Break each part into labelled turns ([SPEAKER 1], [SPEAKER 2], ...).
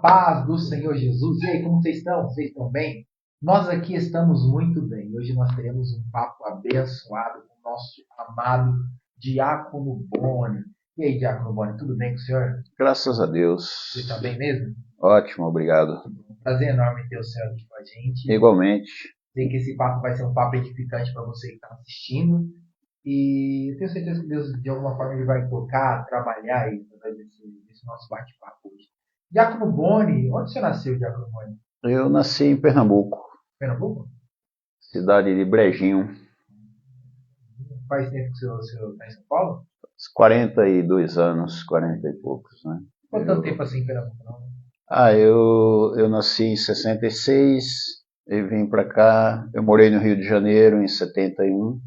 [SPEAKER 1] paz do Senhor Jesus. E aí, como vocês estão? Vocês estão bem? Nós aqui estamos muito bem. Hoje nós teremos um papo abençoado com o nosso amado Diácono Boni. E aí, Diácono Boni, tudo bem com o senhor?
[SPEAKER 2] Graças a Deus.
[SPEAKER 1] Você está bem mesmo?
[SPEAKER 2] Ótimo, obrigado.
[SPEAKER 1] Prazer enorme ter o senhor aqui com a gente.
[SPEAKER 2] Igualmente.
[SPEAKER 1] Sei que esse papo vai ser um papo edificante para você que está assistindo. E eu tenho certeza que Deus, de alguma forma, ele vai tocar, trabalhar aí através desse nosso bate-papo hoje. Diácono Boni, onde você nasceu, Diácono Boni?
[SPEAKER 2] Eu nasci em Pernambuco,
[SPEAKER 1] Pernambuco?
[SPEAKER 2] cidade de Brejinho.
[SPEAKER 1] Faz tempo que o senhor está em São Paulo?
[SPEAKER 2] 42 anos, 40 e poucos, né?
[SPEAKER 1] Quanto tanto tempo assim em Pernambuco, não?
[SPEAKER 2] Eu nasci em 66 e vim para cá. Eu morei no Rio de Janeiro em 71.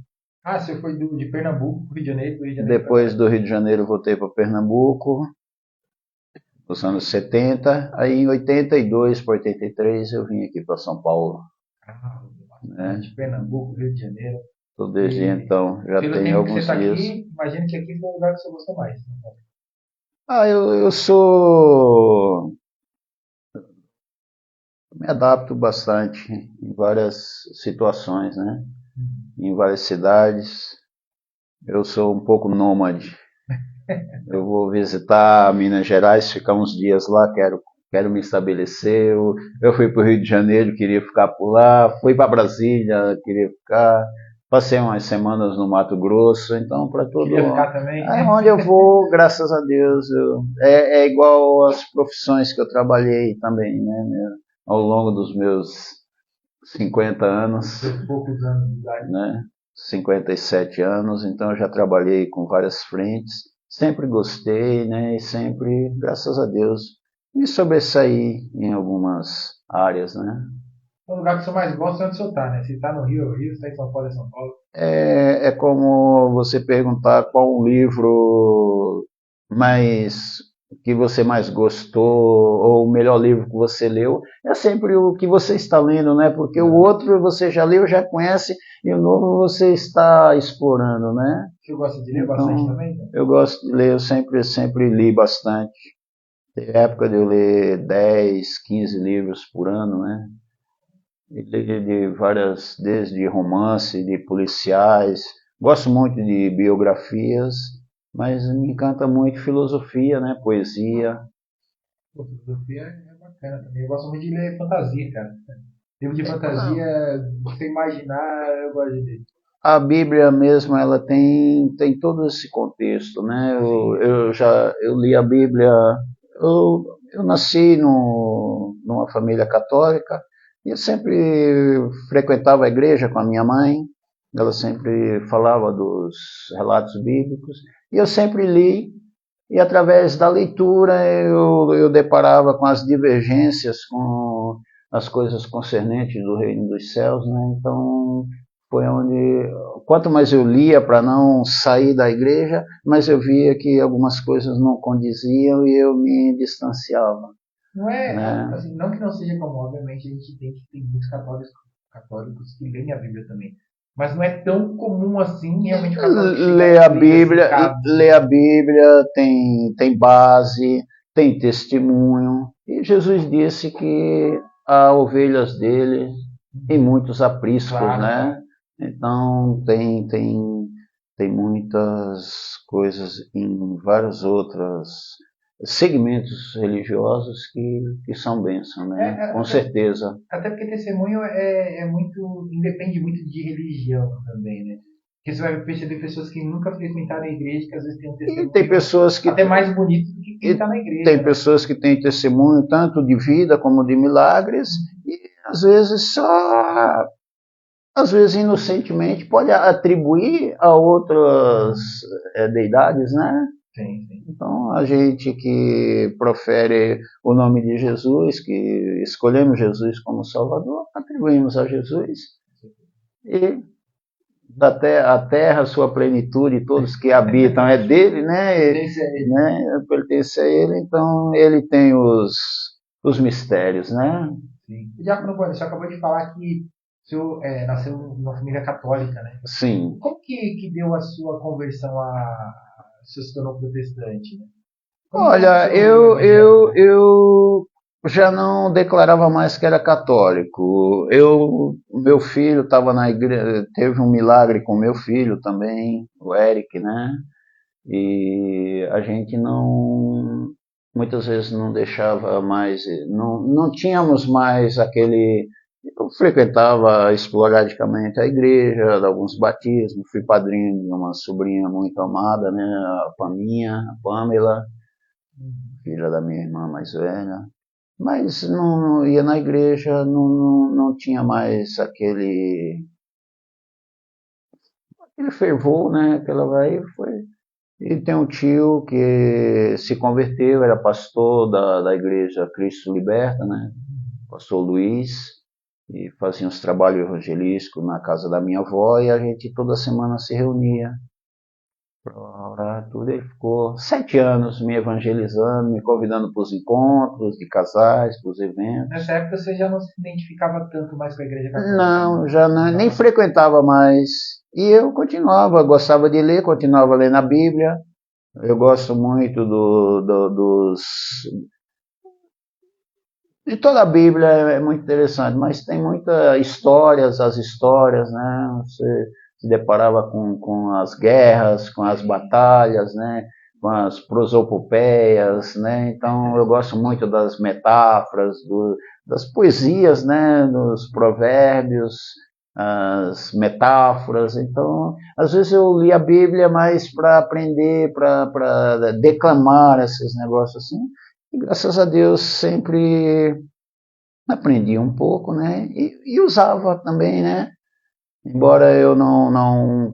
[SPEAKER 1] Ah, você foi de Pernambuco para o Rio de Janeiro, do Rio de Janeiro
[SPEAKER 2] Depois do Rio de Janeiro voltei para Pernambuco, nos anos 70. Aí em 82 para 83 eu vim aqui para São Paulo.
[SPEAKER 1] De Pernambuco, Rio de Janeiro.
[SPEAKER 2] Então, desde então já
[SPEAKER 1] Pelo
[SPEAKER 2] tem
[SPEAKER 1] tempo que
[SPEAKER 2] alguns
[SPEAKER 1] você está
[SPEAKER 2] dias.
[SPEAKER 1] aqui, imagino que aqui foi o lugar que você gostou mais.
[SPEAKER 2] Eu sou. Me adapto bastante em várias situações, né? Em várias cidades. Eu sou um pouco nômade. Eu vou visitar Minas Gerais, ficar uns dias lá, quero me estabelecer. Eu fui para o Rio de Janeiro, queria ficar por lá. Fui para Brasília, queria ficar. Passei umas semanas no Mato Grosso, então para todo
[SPEAKER 1] Queria ficar também?
[SPEAKER 2] onde eu vou, graças a Deus, é igual às profissões que eu trabalhei também, né? Ao longo dos meus 50 anos,
[SPEAKER 1] Poucos anos de idade.
[SPEAKER 2] né? 57 anos, então eu já trabalhei com várias frentes, sempre gostei, né? E sempre, graças a Deus, me sobressaí em algumas áreas, né?
[SPEAKER 1] O lugar que você mais gosta é onde você está, né? Se está no Rio, é o Rio, se está em São Paulo, é São Paulo.
[SPEAKER 2] É como você perguntar qual um livro mais que você mais gostou ou o melhor livro que você leu. É sempre o que você está lendo, né? Porque o outro você já leu, já conhece, e o novo você está explorando, né?
[SPEAKER 1] Você gosta de ler bastante também? Né?
[SPEAKER 2] Eu gosto de ler, eu sempre li bastante. Tem época de eu ler 10, 15 livros por ano, né? De várias, desde romance, de policiais. Gosto muito de biografias, mas me encanta muito filosofia, né? Poesia.
[SPEAKER 1] Pô, filosofia é bacana também. Eu gosto muito de ler fantasia, cara. Livro de fantasia, você imaginar, eu gosto de ler.
[SPEAKER 2] A Bíblia mesmo, ela tem todo esse contexto, né? Eu li a Bíblia, eu nasci numa família católica e eu sempre frequentava a igreja com a minha mãe. Ela sempre falava dos relatos bíblicos e eu sempre li. E através da leitura eu deparava com as divergências, com as coisas concernentes do reino dos céus, né? Então foi onde, quanto mais eu lia para não sair da igreja, mais eu via que algumas coisas não condiziam e eu me distanciava.
[SPEAKER 1] Não é,
[SPEAKER 2] Né?
[SPEAKER 1] assim, não que não seja comum, obviamente a gente tem muitos católicos que leem a Bíblia também. Mas não é tão comum assim realmente o católico
[SPEAKER 2] Ler a Bíblia tem base, tem testemunho. E Jesus disse que há ovelhas dele e muitos apriscos, claro, né? Então tem muitas coisas em vários outros segmentos religiosos que são bênçãos, né? Com certeza.
[SPEAKER 1] Até porque testemunho é muito, independe muito de religião também, né? Porque você vai perceber pessoas que nunca frequentaram a igreja, que às vezes têm um testemunho
[SPEAKER 2] e tem pessoas que
[SPEAKER 1] até mais bonito do que quem está na igreja.
[SPEAKER 2] Tem pessoas que têm testemunho tanto de vida como de milagres, e às vezes inocentemente pode atribuir a outras deidades, né?
[SPEAKER 1] Sim.
[SPEAKER 2] Então, a gente que profere o nome de Jesus, que escolhemos Jesus como Salvador, atribuímos a Jesus. E a terra, sua plenitude, todos que habitam é dele, né? Pertence a ele, então ele tem os mistérios, né?
[SPEAKER 1] Sim. Já você acabou de falar que o senhor nasceu numa família católica, né?
[SPEAKER 2] Sim.
[SPEAKER 1] Como que deu a sua conversão se tornou protestante? Né?
[SPEAKER 2] Olha, eu já não declarava mais que era católico. Meu filho estava na igreja, teve um milagre com meu filho também, o Eric, né? E a gente não, muitas vezes não deixava mais, não tínhamos mais aquele. Eu frequentava esporadicamente a igreja, alguns batismos, fui padrinho de uma sobrinha muito amada, né? A Pamela, filha da minha irmã mais velha. Mas não ia na igreja, não tinha mais aquele fervor, né? Aquela vai foi. E tem um tio que se converteu, era pastor da igreja Cristo Liberta, né? Pastor Luiz, e fazia uns trabalhos evangelísticos na casa da minha avó, e a gente toda semana se reunia para orar, tudo. Ele ficou 7 anos me evangelizando, me convidando para os encontros de casais, para os eventos.
[SPEAKER 1] Nessa época você já não se identificava tanto mais com a igreja católica?
[SPEAKER 2] Não, já não, nem frequentava mais. E eu continuava, gostava de ler, continuava lendo a Bíblia. Eu gosto muito de toda a Bíblia, é muito interessante, mas tem muitas histórias, as histórias, né? Você se deparava com as guerras, com as batalhas, né? Com as prosopopeias, né? Então eu gosto muito das metáforas, das poesias, né? Dos provérbios, as metáforas. Então, às vezes eu li a Bíblia mais para aprender, para declamar esses negócios assim. E graças a Deus sempre aprendi um pouco, né? E usava também, né? Embora eu não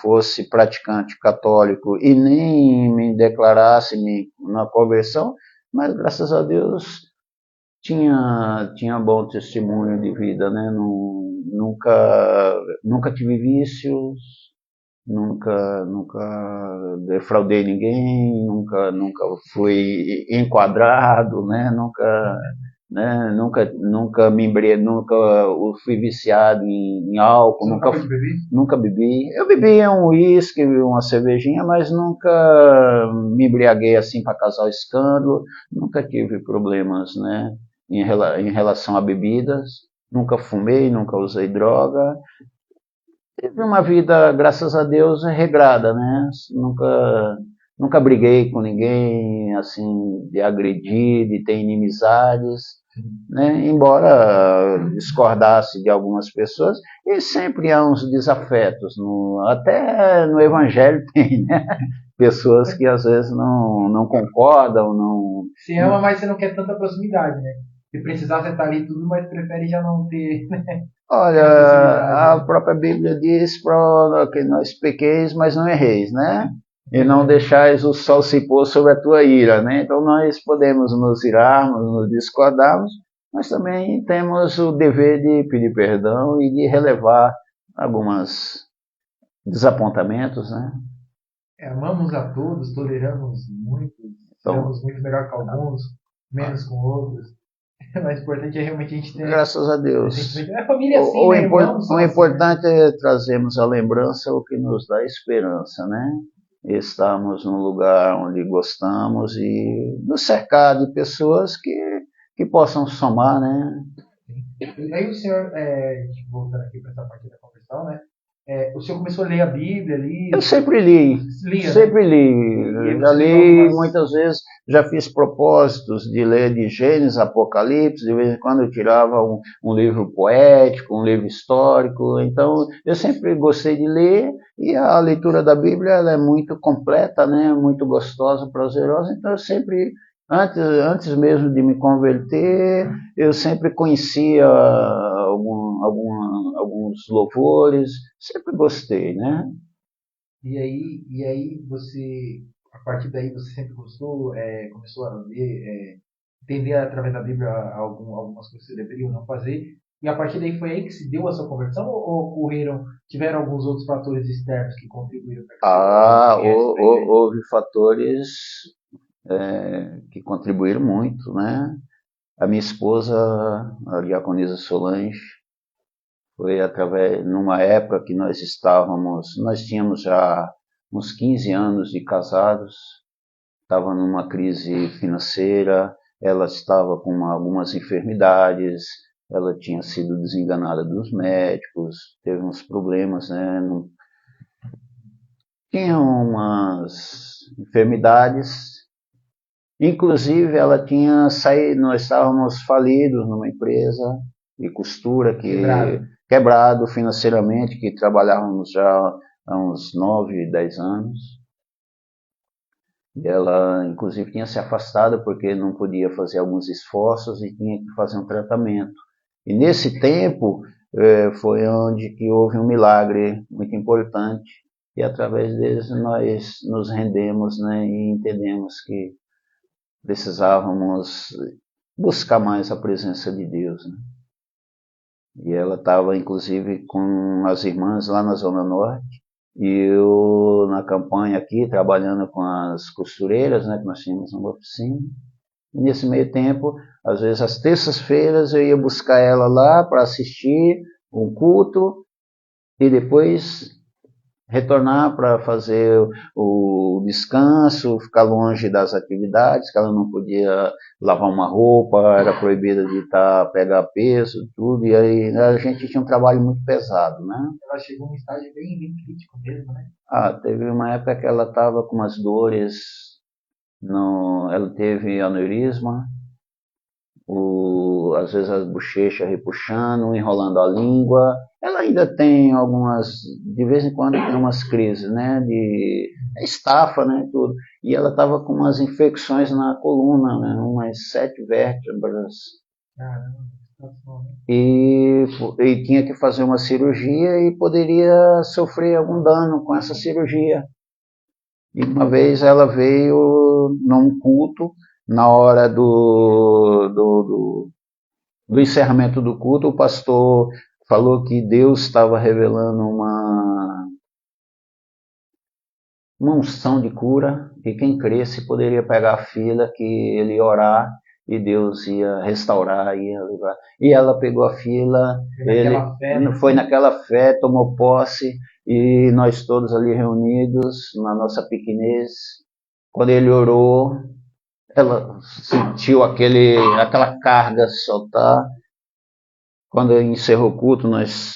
[SPEAKER 2] fosse praticante católico e nem me declarasse na conversão, mas graças a Deus tinha bom testemunho de vida, né? Nunca tive vícios, nunca defraudei ninguém, nunca fui enquadrado, nunca me nunca fui viciado em álcool, nunca bebi. Eu bebi um uísque, uma cervejinha, mas nunca me embriaguei assim para causar escândalo, nunca tive problemas, né, em relação a bebidas, nunca fumei, nunca usei droga. Tive uma vida, graças a Deus, regrada, né? Nunca briguei com ninguém, assim, de agredir, de ter inimizades, né? Embora discordasse de algumas pessoas, e sempre há uns desafetos, até no Evangelho tem, né? Pessoas que às vezes não concordam, não...
[SPEAKER 1] Você ama, mas você não quer tanta proximidade, né? Se precisar, você tá ali tudo, mas prefere já não ter, né?
[SPEAKER 2] Olha, a própria Bíblia diz para que nós pequeis, mas não erreis, né? E não deixais o sol se pôr sobre a tua ira, né? Então nós podemos nos irarmos, nos discordarmos, mas também temos o dever de pedir perdão e de relevar alguns desapontamentos, né?
[SPEAKER 1] Amamos a todos, toleramos muito, somos muito melhor que alguns, menos com outros. O mais importante é realmente a gente ter...
[SPEAKER 2] Graças a Deus.
[SPEAKER 1] É família assim, né?
[SPEAKER 2] O importante é trazermos a lembrança, o que nos dá esperança, né? Estarmos num lugar onde gostamos e nos cercar de pessoas que possam somar, né?
[SPEAKER 1] E aí o senhor, voltando aqui para essa parte da conversão, né? O senhor começou a ler a Bíblia ali?
[SPEAKER 2] Eu sempre li, sempre li. Já li muitas vezes, já fiz propósitos de ler de Gênesis, Apocalipse, de vez em quando eu tirava um livro poético, um livro histórico, então eu sempre gostei de ler, e a leitura da Bíblia ela é muito completa, né, muito gostosa, prazerosa, então eu sempre... Antes mesmo de me converter, eu sempre conhecia alguns louvores, sempre gostei, né?
[SPEAKER 1] E aí você, a partir daí você sempre gostou, começou a ler, entender através da Bíblia algumas coisas que você deveria ou não fazer, e a partir daí foi aí que se deu a sua conversão, ou tiveram alguns outros fatores externos que contribuíram para
[SPEAKER 2] houve fatores que contribuíram muito, né? A minha esposa, a diaconisa Solange, foi numa época que nós tínhamos já uns 15 anos de casados, estava numa crise financeira, ela estava com algumas enfermidades, ela tinha sido desenganada dos médicos, teve uns problemas, né? Tinha umas enfermidades, inclusive ela tinha saído, nós estávamos falidos numa empresa de costura quebrado financeiramente, que trabalhávamos já há uns 9, 10 anos. E ela, inclusive, tinha se afastado porque não podia fazer alguns esforços e tinha que fazer um tratamento. E nesse tempo foi onde que houve um milagre muito importante e através deles nós nos rendemos, né, e entendemos que precisávamos buscar mais a presença de Deus, né? E ela estava, inclusive, com as irmãs lá na Zona Norte, e eu na campanha aqui, trabalhando com as costureiras, né, que nós tínhamos uma oficina. E nesse meio tempo, às vezes às terças-feiras, eu ia buscar ela lá para assistir um culto, e depois retornar para fazer o descanso, ficar longe das atividades, que ela não podia lavar uma roupa, era proibida de pegar peso, tudo, e aí a gente tinha um trabalho muito pesado, né?
[SPEAKER 1] Ela chegou num estágio bem, bem crítico mesmo, né?
[SPEAKER 2] Teve uma época que ela estava com umas dores, ela teve aneurisma, às vezes as bochechas repuxando, enrolando a língua. Ela ainda tem de vez em quando tem umas crises, né, de estafa, né, tudo. E ela estava com umas infecções na coluna, né, umas 7 vértebras. E tinha que fazer uma cirurgia e poderia sofrer algum dano com essa cirurgia. E uma vez ela veio num culto, na hora do encerramento do culto, o pastor falou que Deus estava revelando uma unção de cura, e quem cresce poderia pegar a fila, que ele ia orar e Deus ia restaurar, ia livrar. E ela pegou a fila, foi naquela fé, tomou posse, e nós todos ali reunidos na nossa pequenez. Quando ele orou, ela sentiu aquela carga soltar. Quando encerrou o culto, nós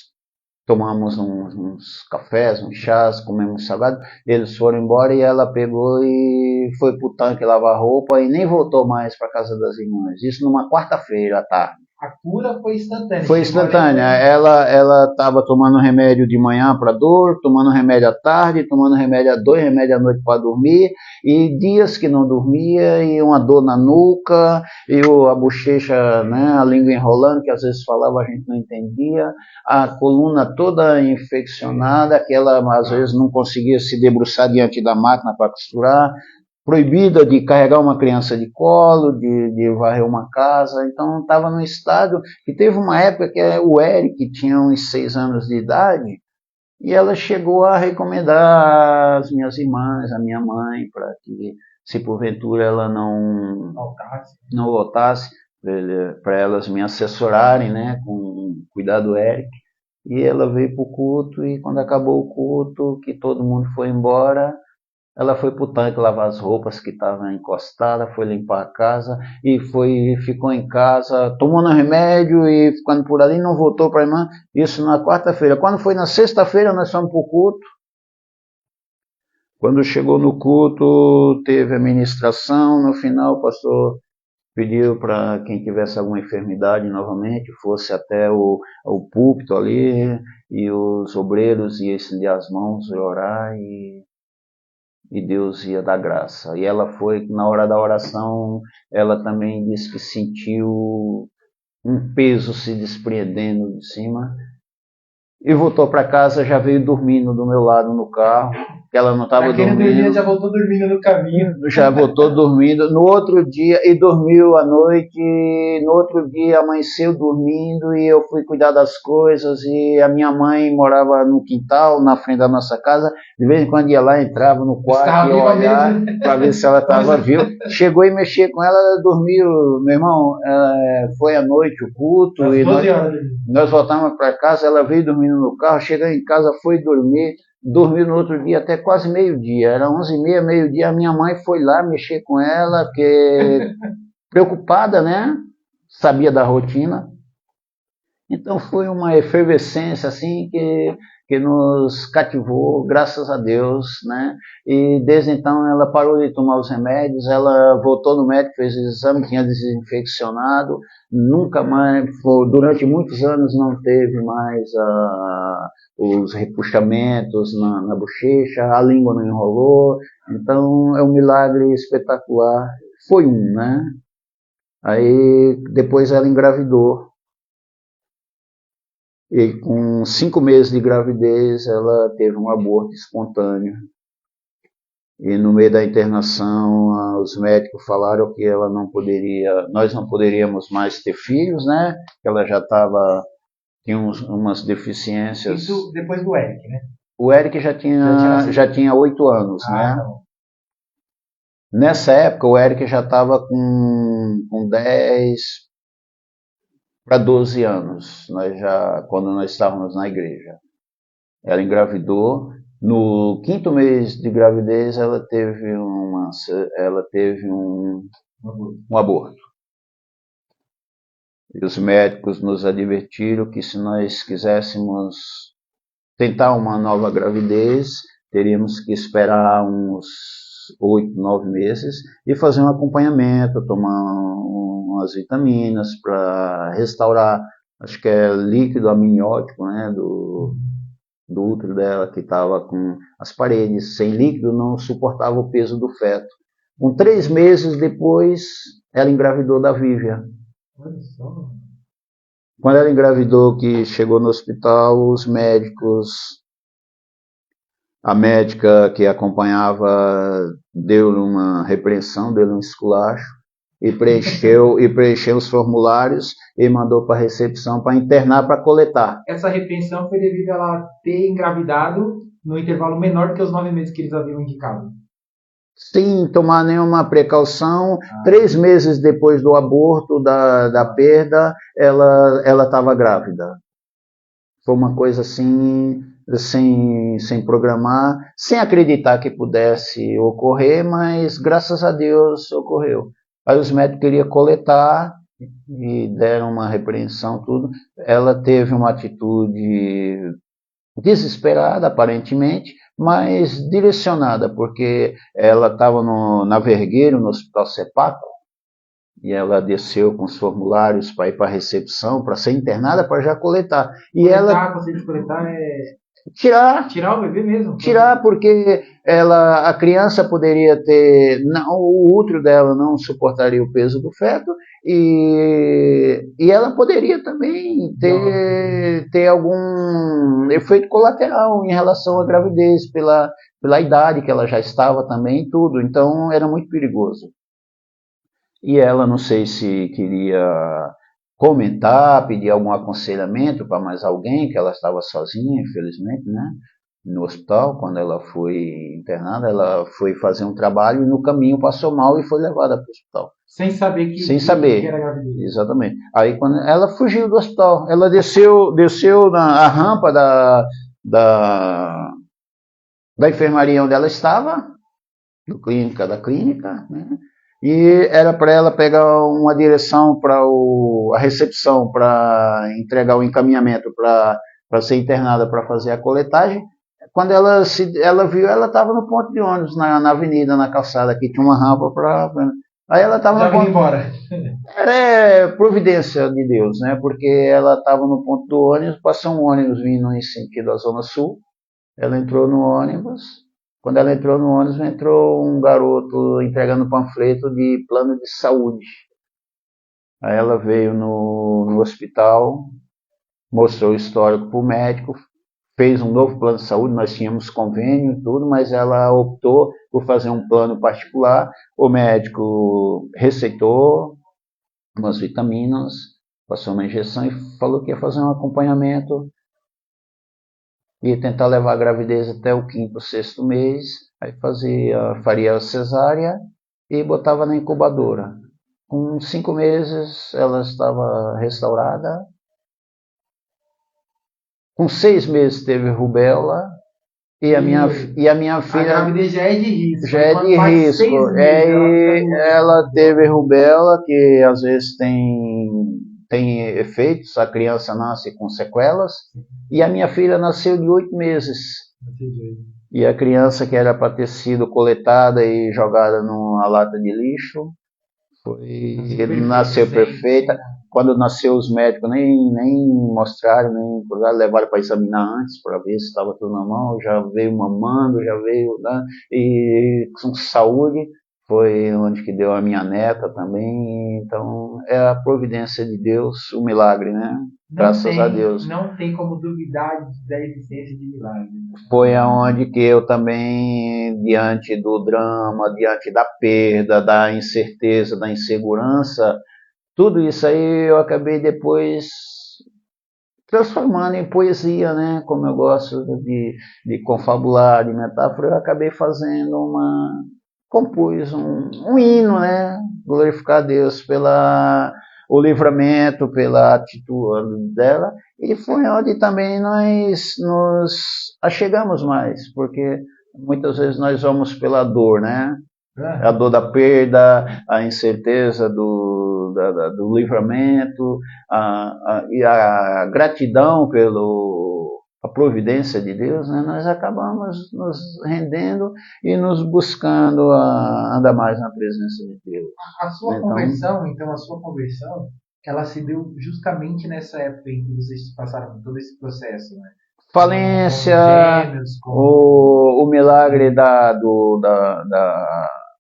[SPEAKER 2] tomamos uns cafés, uns chás, comemos salgado. Eles foram embora e ela pegou e foi pro tanque lavar roupa e nem voltou mais para casa das irmãs. Isso numa quarta-feira à tarde.
[SPEAKER 1] A cura foi instantânea.
[SPEAKER 2] Foi instantânea. Ela estava tomando remédio de manhã para dor, tomando remédio à tarde, tomando remédio 2 remédios à noite para dormir, e dias que não dormia, e uma dor na nuca, e a bochecha, né, a língua enrolando, que às vezes falava a gente não entendia, a coluna toda infeccionada, que ela às vezes não conseguia se debruçar diante da máquina para costurar, proibida de carregar uma criança de colo, de varrer uma casa. Então estava num estado que teve uma época que o Eric tinha uns 6 anos de idade, e ela chegou a recomendar às minhas irmãs, a minha mãe, para que, se porventura ela não voltasse, para elas me assessorarem, né, com cuidar do Eric. E ela veio para o culto, e quando acabou o culto, que todo mundo foi embora, ela foi para o tanque lavar as roupas que estavam encostadas, foi limpar a casa e ficou em casa tomando remédio e ficando por ali, não voltou para a irmã. Isso na quarta-feira. Quando foi na sexta-feira, nós fomos para o culto. Quando chegou no culto, teve a ministração. No final, o pastor pediu para quem tivesse alguma enfermidade novamente, fosse até o púlpito ali, e os obreiros iam estender as mãos e orar, e Deus ia dar graça. E ela foi, na hora da oração, ela também disse que sentiu um peso se desprendendo de cima, e voltou para casa, já veio dormindo do meu lado no carro, que ela não estava dormindo.
[SPEAKER 1] Já voltou dormindo no caminho.
[SPEAKER 2] Já voltou dormindo. No outro dia, e dormiu à noite, no outro dia amanheceu dormindo, e eu fui cuidar das coisas, e a minha mãe morava no quintal, na frente da nossa casa. De vez em quando ia lá, entrava no quarto, ia olhar para ver se ela estava viva. Chegou e mexia com ela, ela dormiu. Meu irmão, foi à noite o culto, e nós voltamos para casa, ela veio dormindo no carro, chegou em casa, foi dormir. Dormiu no outro dia até quase meio-dia, era 11h30, meio-dia, a minha mãe foi lá mexer com ela, preocupada, né? Sabia da rotina. Então foi uma efervescência assim que nos cativou, graças a Deus, né? E desde então ela parou de tomar os remédios, ela voltou no médico, fez o exame, tinha desinfeccionado, nunca mais, durante muitos anos não teve mais os repuxamentos na bochecha, a língua não enrolou, então é um milagre espetacular. Foi né? Aí depois ela engravidou. E com 5 meses de gravidez, ela teve um aborto espontâneo. E no meio da internação, os médicos falaram que ela não poderia, nós não poderíamos mais ter filhos, né? Que ela já tinha umas deficiências.
[SPEAKER 1] Isso depois do Eric, né?
[SPEAKER 2] O Eric já tinha 8 anos, né? Não. Nessa época, o Eric já estava com 10 para 12 anos, quando nós estávamos na igreja. Ela engravidou. No 5º mês de gravidez, ela teve um aborto. E os médicos nos advertiram que se nós quiséssemos tentar uma nova gravidez, teríamos que esperar uns 8, 9 meses e fazer um acompanhamento, tomar umas vitaminas para restaurar, acho que é líquido amniótico, né, do útero dela, que estava com as paredes sem líquido, não suportava o peso do feto. Com 3 meses depois, ela engravidou da Vívia. Quando ela engravidou, que chegou no hospital, os médicos, a médica que acompanhava deu uma repreensão, deu um esculacho, e preencheu os formulários e mandou para a recepção para internar, para coletar.
[SPEAKER 1] Essa repreensão foi devido a ela ter engravidado no intervalo menor do que os 9 meses que eles haviam indicado.
[SPEAKER 2] Sem tomar nenhuma precaução. 3 meses depois do aborto, da perda, ela estava grávida. Foi uma coisa assim, sem programar, sem acreditar que pudesse ocorrer, mas graças a Deus ocorreu. Aí os médicos queriam coletar e deram uma repreensão, tudo. Ela teve uma atitude desesperada, aparentemente, mas direcionada, porque ela estava na Vergueiro, no Hospital Sepaco, e ela desceu com os formulários para ir para a recepção, para ser internada, para já coletar. E
[SPEAKER 1] coletar é...
[SPEAKER 2] Tirar
[SPEAKER 1] o bebê mesmo.
[SPEAKER 2] Tirar, porque a criança poderia ter, o útero dela não suportaria o peso do feto, e ela poderia também ter algum efeito colateral em relação à gravidez, pela idade que ela já estava também e tudo. Então era muito perigoso. E ela, não sei se queria comentar, pedir algum aconselhamento para mais alguém, que ela estava sozinha, infelizmente, né? No hospital, quando ela foi internada, ela foi fazer um trabalho e no caminho passou mal e foi levada para o hospital.
[SPEAKER 1] Sem saber
[SPEAKER 2] que era gravidez. Exatamente. Aí quando ela fugiu do hospital, ela desceu na rampa da enfermaria onde ela estava, da clínica, né? E era para ela pegar uma direção para a recepção, para entregar o encaminhamento para ser internada, para fazer a coletagem. Quando ela viu, ela estava no ponto de ônibus, na avenida, na calçada, que tinha uma rampa para... Aí ela estava
[SPEAKER 1] no ponto... embora.
[SPEAKER 2] Era providência de Deus, né? Porque ela estava no ponto do ônibus, passou um ônibus vindo em sentido da Zona Sul, ela entrou no ônibus. Quando ela entrou no ônibus, entrou um garoto entregando panfleto de plano de saúde. Aí ela veio no hospital, mostrou o histórico para o médico, fez um novo plano de saúde, nós tínhamos convênio e tudo, mas ela optou por fazer um plano particular. O médico receitou umas vitaminas, passou uma injeção e falou que ia fazer um acompanhamento, ia tentar levar a gravidez até o 5º, 6º mês, aí faria a cesárea e botava na incubadora. Com 5 meses ela estava restaurada. Com 6 meses teve rubéola E a minha
[SPEAKER 1] A
[SPEAKER 2] filha
[SPEAKER 1] gravidez já é de risco.
[SPEAKER 2] já é
[SPEAKER 1] Quando
[SPEAKER 2] de
[SPEAKER 1] faz
[SPEAKER 2] risco.
[SPEAKER 1] 6 meses,
[SPEAKER 2] Ela teve rubéola, que às vezes tem efeitos, a criança nasce com sequelas, e a minha filha nasceu de 8 meses. E a criança que era para ter sido coletada e jogada numa lata de lixo, nasceu perfeita. Quando nasceu, os médicos nem mostraram, nem levaram para examinar antes, para ver se estava tudo normal. Já veio mamando, já veio, né? E com saúde. Foi onde que deu a minha neta também. Então, é a providência de Deus, o milagre, né? Graças a Deus.
[SPEAKER 1] Não tem como duvidar da existência de milagre.
[SPEAKER 2] Foi aonde que eu também, diante do drama, diante da perda, da incerteza, da insegurança, tudo isso aí eu acabei depois transformando em poesia, né? Como eu gosto de confabular, de metáfora, eu acabei fazendo compus um hino, né? Glorificar a Deus o livramento, pela atitude dela, e foi onde também nós nos achegamos mais, porque muitas vezes nós vamos pela dor, né? A dor da perda, a incerteza do livramento, e a gratidão a providência de Deus, né? Nós acabamos nos rendendo e nos buscando andar mais na presença de Deus.
[SPEAKER 1] A sua conversão, ela se deu justamente nessa época em que vocês passaram todo esse processo, né?
[SPEAKER 2] Falência, o milagre da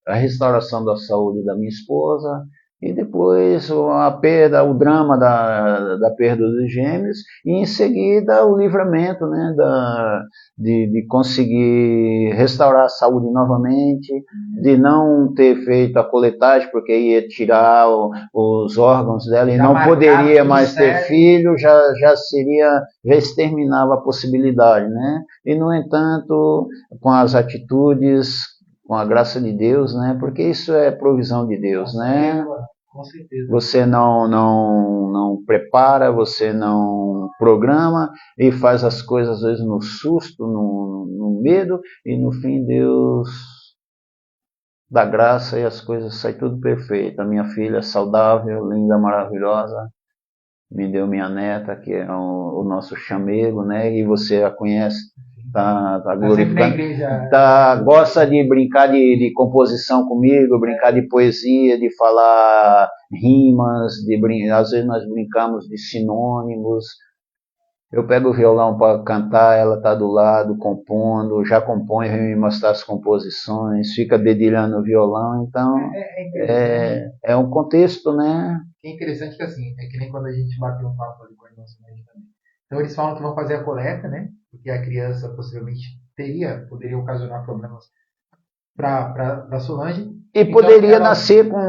[SPEAKER 2] restauração da saúde da minha esposa, e depois a perda, o drama da perda dos gêmeos, e em seguida o livramento, né, de conseguir restaurar a saúde novamente, de não ter feito a coletagem, porque ia tirar os órgãos dela e não poderia mais ter filho, já exterminava a possibilidade, né? E, no entanto, com as atitudes, com a graça de Deus, né? Porque isso é provisão de Deus, né?
[SPEAKER 1] Com certeza.
[SPEAKER 2] Você não prepara, você não programa e faz as coisas às vezes no susto, no medo, e no fim Deus dá graça e as coisas saem tudo perfeito. A minha filha saudável, linda, maravilhosa, me deu minha neta, que é o nosso chamego, né? E você a conhece. Tá glorificando, gosta de brincar de composição comigo, brincar de poesia, de falar rimas, às vezes nós brincamos de sinônimos. Eu pego o violão para cantar, ela está do lado, compondo, já compõe, vem me mostrar as composições, fica dedilhando o violão, então é um contexto, né?
[SPEAKER 1] É interessante que assim, é que nem quando a gente bateu um papo ali com a nossa mãe também. Então eles falam que vão fazer a coleta, né? Porque a criança possivelmente poderia ocasionar problemas para Solange.
[SPEAKER 2] E então, poderia nascer com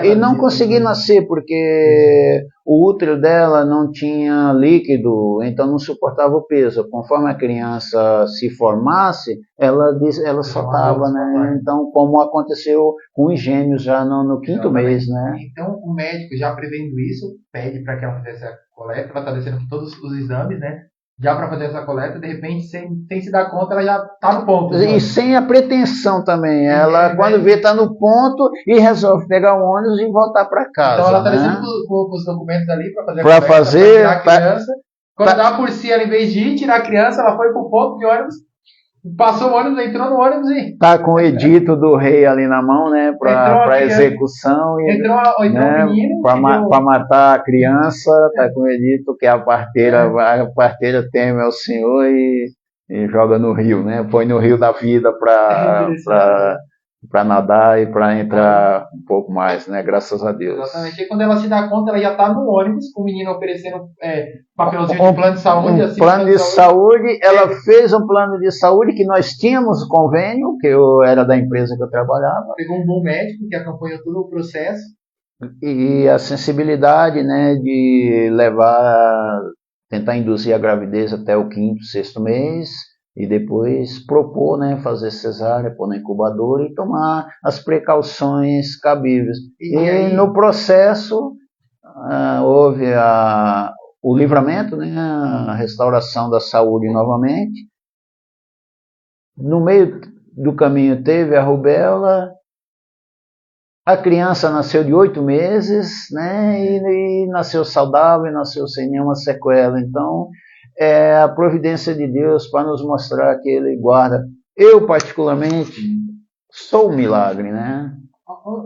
[SPEAKER 2] e não conseguir nascer, porque o útero dela não tinha líquido, então não suportava o peso. Conforme a criança se formasse, ela soltava, né? Então, como aconteceu com os gêmeos já no quinto mês, né?
[SPEAKER 1] Então, o médico, já prevendo isso, pede para que ela fizesse a coleta. Ela está descendo todos os exames, né? Já para fazer essa coleta, de repente, sem se dar conta, ela já está no ponto.
[SPEAKER 2] E sem a pretensão também. Ela, quando vê, está no ponto e resolve pegar o ônibus e voltar para casa.
[SPEAKER 1] Então, ela está descendo com os documentos ali para fazer a coleta, para tirar a criança. Quando dá por si, ela, em vez de tirar a criança, ela foi para o ponto de ônibus, passou o ônibus, entrou no ônibus e...
[SPEAKER 2] Tá com o edito do rei ali na mão, né? Para execução.
[SPEAKER 1] Entrou o menino.
[SPEAKER 2] Para matar a criança, tá com o edito que a parteira teme ao Senhor e joga no rio, né? Põe no rio da vida para nadar e para entrar um pouco mais, né? Graças a Deus.
[SPEAKER 1] Exatamente. E quando ela se dá conta, ela já está no ônibus, com o menino oferecendo papelzinho de plano de saúde.
[SPEAKER 2] Assim, plano de saúde. Ela fez um plano de saúde que nós tínhamos convênio, que eu era da empresa que eu trabalhava.
[SPEAKER 1] Pegou um bom médico que acompanhou todo o processo.
[SPEAKER 2] E a sensibilidade, né, de tentar induzir a gravidez até o 5º, 6º mês, e depois propor, né, fazer cesárea, pôr na incubadora e tomar as precauções cabíveis. E no processo houve o livramento, né, a restauração da saúde novamente, No meio do caminho teve a rubéola, a criança nasceu de 8 meses, né, e nasceu saudável, e nasceu sem nenhuma sequela. Então, é a providência de Deus para nos mostrar que Ele guarda. Eu, particularmente, sou um milagre, né?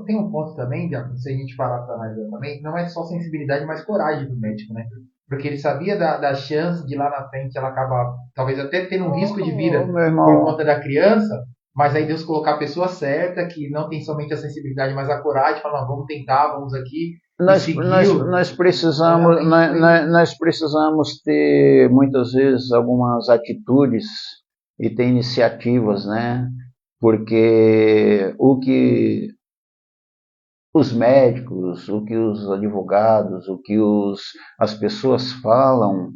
[SPEAKER 1] Tem um ponto também, Diácono, se a gente parar para analisar também, não é só sensibilidade, mas coragem do médico, né? Porque ele sabia da chance de lá na frente ela acabar, talvez até tendo um risco de vida por conta da criança, mas aí Deus colocar a pessoa certa, que não tem somente a sensibilidade, mas a coragem, falar, vamos tentar, vamos aqui.
[SPEAKER 2] Nós precisamos ter, muitas vezes, algumas atitudes e ter iniciativas, né? Porque o que os médicos, o que os advogados, o que as pessoas falam,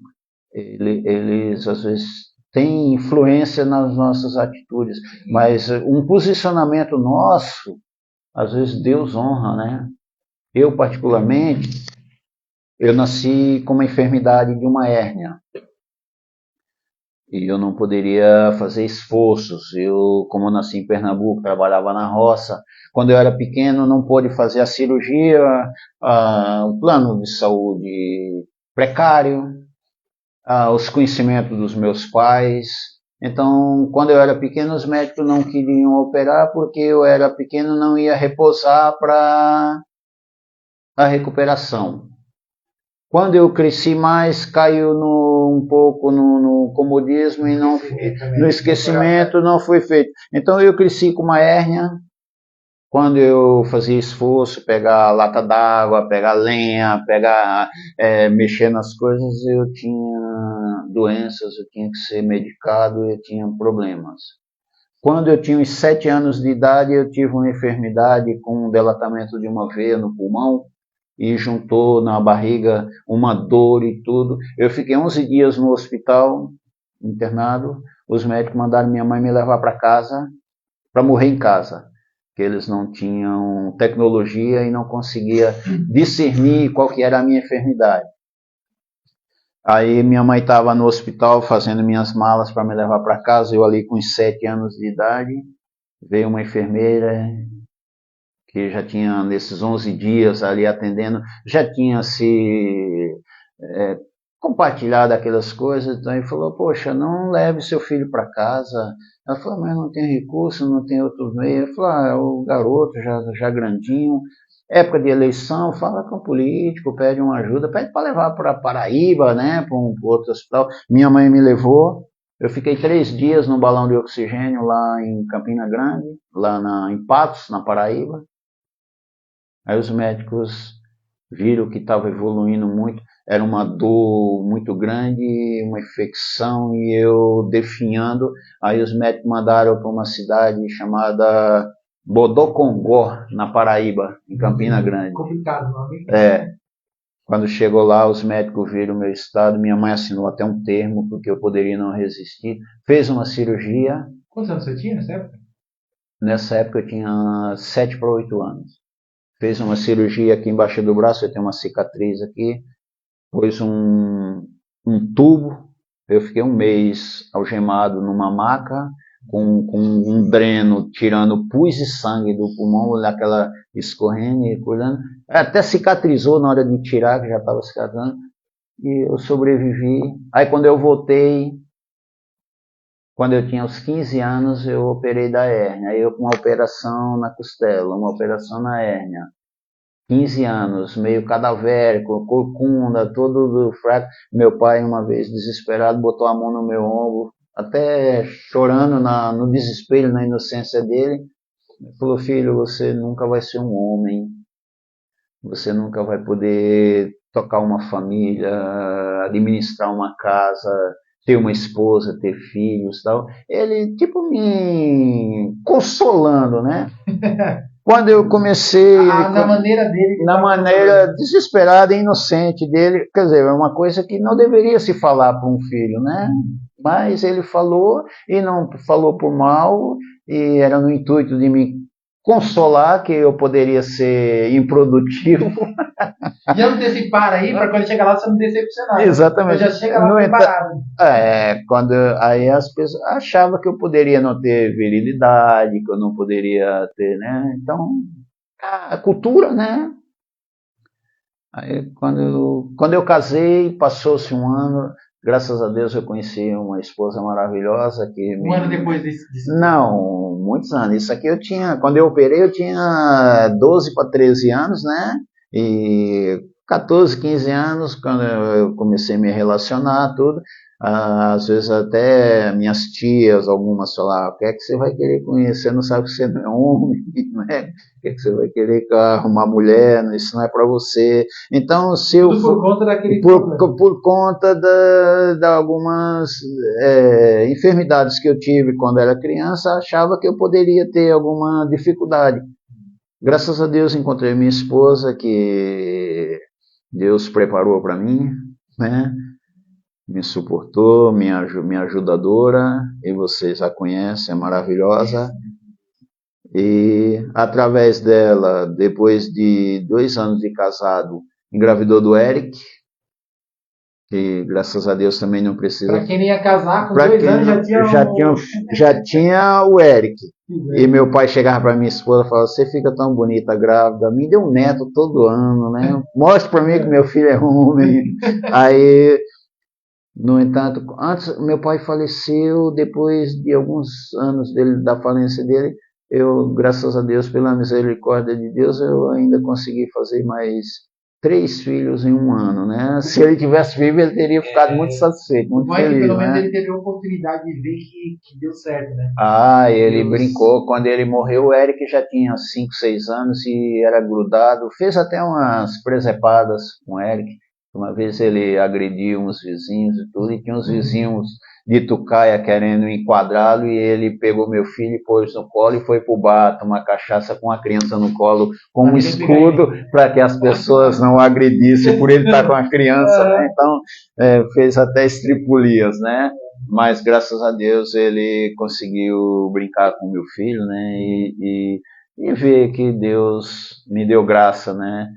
[SPEAKER 2] eles às vezes têm influência nas nossas atitudes, mas um posicionamento nosso, às vezes Deus honra, né? Eu, particularmente, eu nasci com uma enfermidade de uma hérnia. E eu não poderia fazer esforços. Eu, como eu nasci em Pernambuco, trabalhava na roça. Quando eu era pequeno, não pôde fazer a cirurgia, o plano de saúde precário, os conhecimentos dos meus pais. Então, quando eu era pequeno, os médicos não queriam operar porque eu era pequeno, não ia repousar para a recuperação. Quando eu cresci mais, caiu um pouco no comodismo e no esquecimento, não foi feito. Então eu cresci com uma hérnia. Quando eu fazia esforço, pegar lata d'água, pegar lenha, mexer nas coisas, eu tinha doenças, eu tinha que ser medicado, eu tinha problemas. Quando eu tinha uns 7 anos de idade, eu tive uma enfermidade com um dilatamento de uma veia no pulmão, e juntou na barriga uma dor e tudo. Eu fiquei 11 dias no hospital, internado. Os médicos mandaram minha mãe me levar para casa, para morrer em casa, que eles não tinham tecnologia e não conseguia discernir qual que era a minha enfermidade. Aí minha mãe estava no hospital fazendo minhas malas para me levar para casa, eu ali com 7 anos de idade, veio uma enfermeira que já tinha, nesses 11 dias ali atendendo, já tinha se compartilhado aquelas coisas, então ele falou, poxa, não leve seu filho para casa. Ela falou, mas não tem recurso, não tem outro meio. Eu falei, o garoto já grandinho, época de eleição, fala com o político, pede uma ajuda, pede para levar para Paraíba, né, para um outro hospital. Minha mãe me levou, eu fiquei 3 dias no balão de oxigênio lá em Campina Grande, em Patos, na Paraíba. Aí os médicos viram que estava evoluindo muito, era uma dor muito grande, uma infecção, e eu definhando. Aí os médicos mandaram para uma cidade chamada Bodocongó, na Paraíba, em Campina Grande.
[SPEAKER 1] Complicado, não
[SPEAKER 2] é? Quando chegou lá, os médicos viram o meu estado, minha mãe assinou até um termo, porque eu poderia não resistir, fez uma cirurgia.
[SPEAKER 1] Quantos anos você tinha nessa época?
[SPEAKER 2] Nessa época eu tinha 7 para 8 anos. Fez uma cirurgia aqui embaixo do braço, eu tenho uma cicatriz aqui, pôs um tubo, eu fiquei 1 mês algemado numa maca, com um dreno tirando pus e sangue do pulmão, aquela escorrendo e cuidando, até cicatrizou na hora de tirar, que já estava cicatrizando, e eu sobrevivi. Aí quando eu voltei, quando eu tinha uns 15 anos, eu operei da hérnia. Aí eu com uma operação na costela, uma operação na hérnia. 15 anos, meio cadavérico, corcunda, todo fraco. Meu pai, uma vez desesperado, botou a mão no meu ombro, até chorando no desespero, na inocência dele. Ele falou, filho, você nunca vai ser um homem. Você nunca vai poder tocar uma família, administrar uma casa, ter uma esposa, ter filhos, tal. Ele, tipo, me consolando, né? Quando eu comecei...
[SPEAKER 1] na maneira dele.
[SPEAKER 2] Na maneira desesperada e inocente dele. Quer dizer, é uma coisa que não deveria se falar para um filho, né? Mas ele falou, e não falou por mal, e era no intuito de me consolar que eu poderia ser improdutivo.
[SPEAKER 1] E antecipar aí, para quando chegar lá você não decepcionar.
[SPEAKER 2] Exatamente.
[SPEAKER 1] Já chega lá preparado.
[SPEAKER 2] Aí as pessoas achavam que eu poderia não ter virilidade, que eu não poderia ter, né? Então, a cultura, né? Aí quando eu casei, passou-se um ano, graças a Deus eu conheci uma esposa maravilhosa que
[SPEAKER 1] Um ano depois disso?
[SPEAKER 2] Não, muitos anos. Isso aqui quando eu operei, eu tinha 12 para 13 anos, né? E 14, 15 anos, quando eu comecei a me relacionar, tudo. Às vezes até minhas tias, algumas falavam, o que é que você vai querer conhecer? Não sabe que você não é homem, né? O que é que você vai querer arrumar mulher? Isso não é para você. Então, se eu
[SPEAKER 1] por conta daquele
[SPEAKER 2] por conta de algumas enfermidades que eu tive quando era criança, achava que eu poderia ter alguma dificuldade. Graças a Deus encontrei minha esposa, que Deus preparou para mim, né? Me suportou, minha ajudadora, e vocês a conhecem, é maravilhosa. E através dela, depois de 2 anos de casado, engravidou do Eric, que graças a Deus também não precisa.
[SPEAKER 1] Para quem ia casar com 2 anos
[SPEAKER 2] já tinha o Eric. E meu pai chegava para minha esposa e falava, você fica tão bonita grávida, me dê um neto todo ano, né? Mostre para mim que meu filho é homem. Aí, no entanto, antes meu pai faleceu, depois de alguns anos da falência dele, eu, graças a Deus, pela misericórdia de Deus, eu ainda consegui fazer mais 3 filhos em 1 ano, né? Se ele tivesse vivo, ele teria ficado muito satisfeito, muito feliz,
[SPEAKER 1] pelo menos
[SPEAKER 2] né?
[SPEAKER 1] ele teve a oportunidade de ver que deu certo, né?
[SPEAKER 2] Ele brincou. Quando ele morreu, o Eric já tinha 5, 6 anos e era grudado. Fez até umas presepadas com o Eric. Uma vez ele agrediu uns vizinhos e tudo, e tinha uns vizinhos de Tucaia querendo enquadrá-lo, e ele pegou meu filho, pôs no colo e foi pro bar tomar cachaça com a criança no colo, com um escudo, para que as pessoas não agredissem por ele estar com a criança, né? Então, fez até estripulias, né? Mas graças a Deus ele conseguiu brincar com meu filho, né? E ver que Deus me deu graça, né?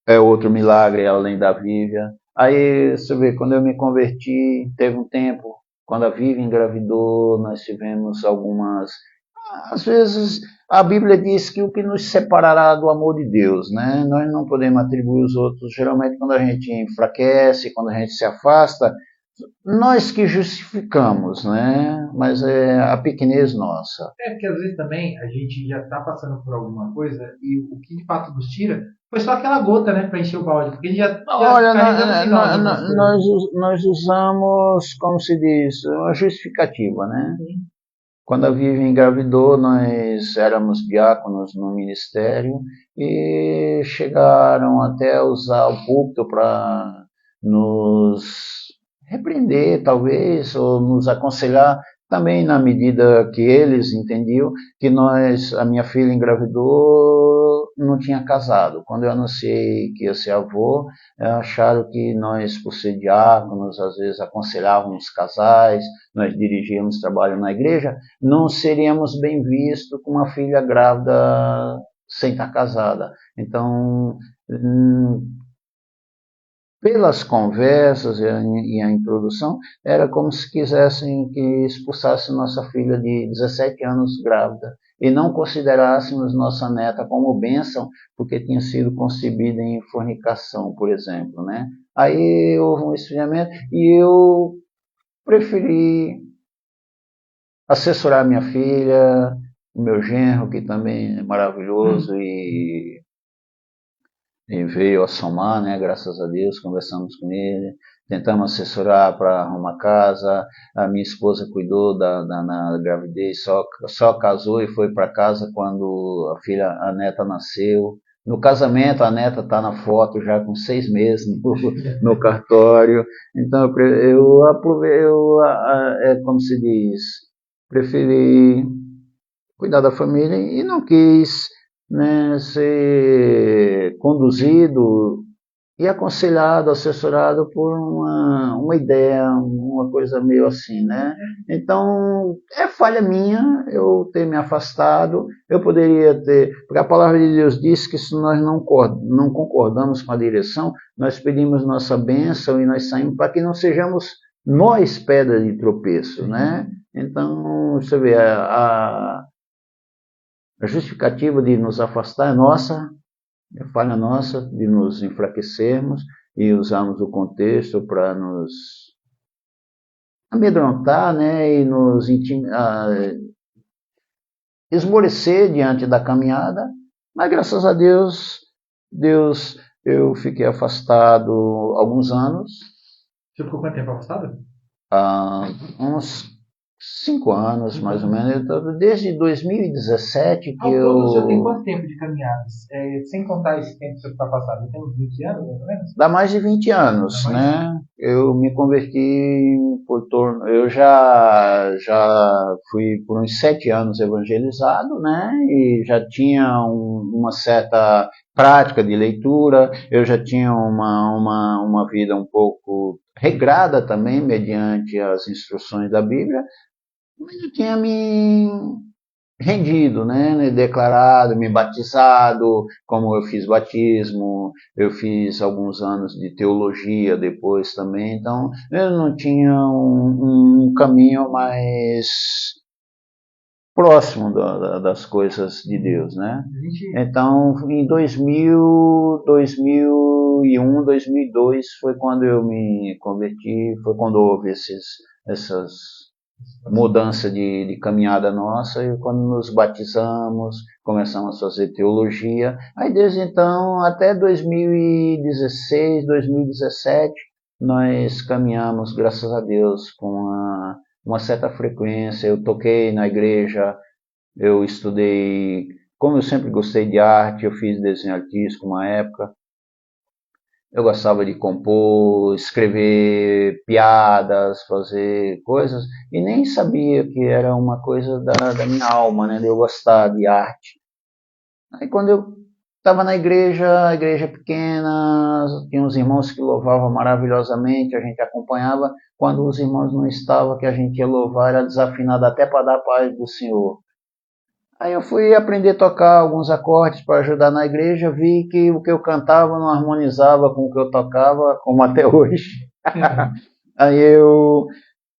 [SPEAKER 2] É outro milagre além da Vívia. Aí você vê, quando eu me converti, teve um tempo, quando a Vívia engravidou, nós tivemos algumas. Às vezes a Bíblia diz que o que nos separará do amor de Deus, né? Nós não podemos atribuir os outros. Geralmente, quando a gente enfraquece, quando a gente se afasta, nós que justificamos, né? Mas é a pequenez nossa.
[SPEAKER 1] Porque às vezes também a gente já está passando por alguma coisa e o que de fato nos tira foi só aquela gota, né, para encher o balde. Porque a gente já
[SPEAKER 2] olha, nós usamos, como se diz, uma justificativa, né? Sim. Quando a Vivian engravidou, nós éramos diáconos no ministério e chegaram até a usar o púlpito para nos repreender, talvez, ou nos aconselhar, também na medida que eles entendiam que a minha filha engravidou, não tinha casado. Quando eu anunciei que ia ser avô, acharam que nós, por ser diáconos, às vezes aconselhávamos casais, nós dirigíamos trabalho na igreja, não seríamos bem vistos com uma filha grávida sem estar casada. Então, pelas conversas e a introdução, era como se quisessem que expulsassem nossa filha de 17 anos grávida e não considerássemos nossa neta como bênção, porque tinha sido concebida em fornicação, por exemplo, né? Aí houve um esfriamento e eu preferi assessorar minha filha, o meu genro, que também é maravilhoso e veio a somar, né? Graças a Deus, conversamos com ele, tentamos assessorar para arrumar casa. A minha esposa cuidou na gravidez, só casou e foi para casa quando a neta nasceu. No casamento, a neta está na foto já com 6 meses no cartório. Então, como se diz, preferi cuidar da família e não quis, né, ser conduzido e aconselhado, assessorado por uma ideia, uma coisa meio assim, né? Então, é falha minha eu ter me afastado, eu poderia ter, porque a palavra de Deus diz que se nós não concordamos com a direção, nós pedimos nossa bênção e nós saímos para que não sejamos nós pedra de tropeço, né? Então, você vê, a justificativa de nos afastar é nossa, é falha nossa de nos enfraquecermos e usarmos o contexto para nos amedrontar, né, e nos esmorecer diante da caminhada. Mas graças a Deus, eu fiquei afastado alguns anos.
[SPEAKER 1] Você ficou quanto tempo afastado?
[SPEAKER 2] Uns 5 anos, mais ou menos. Desde 2017 que
[SPEAKER 1] Ao
[SPEAKER 2] eu...
[SPEAKER 1] todo, o senhor tem quanto tempo de caminhadas? Sem contar esse tempo que o senhor está passado, tem uns 20 anos, mais ou menos?
[SPEAKER 2] Dá mais de 20 anos, né? Eu me converti eu já fui por uns 7 anos evangelizado, né? E já tinha uma certa prática de leitura, eu já tinha uma vida um pouco regrada também, mediante as instruções da Bíblia, mas eu tinha me rendido, né, declarado, me batizado, como eu fiz batismo, eu fiz alguns anos de teologia depois também, então eu não tinha um caminho mais próximo das coisas de Deus, né? Então, em 2001, 2002 foi quando eu me converti, foi quando houve essas mudança de caminhada nossa, e quando nos batizamos, começamos a fazer teologia, aí desde então até 2016, 2017, nós caminhamos, graças a Deus, com uma certa frequência. Eu toquei na igreja, eu estudei, como eu sempre gostei de arte, eu fiz desenho artístico uma época, eu gostava de compor, escrever piadas, fazer coisas, e nem sabia que era uma coisa da minha alma, né, de eu gostar de arte. Aí quando eu estava na igreja, a igreja pequena, tinha uns irmãos que louvavam maravilhosamente, a gente acompanhava. Quando os irmãos não estavam, que a gente ia louvar, era desafinado até para dar a paz do Senhor. Aí eu fui aprender a tocar alguns acordes para ajudar na igreja, vi que o que eu cantava não harmonizava com o que eu tocava, como até hoje. Aí eu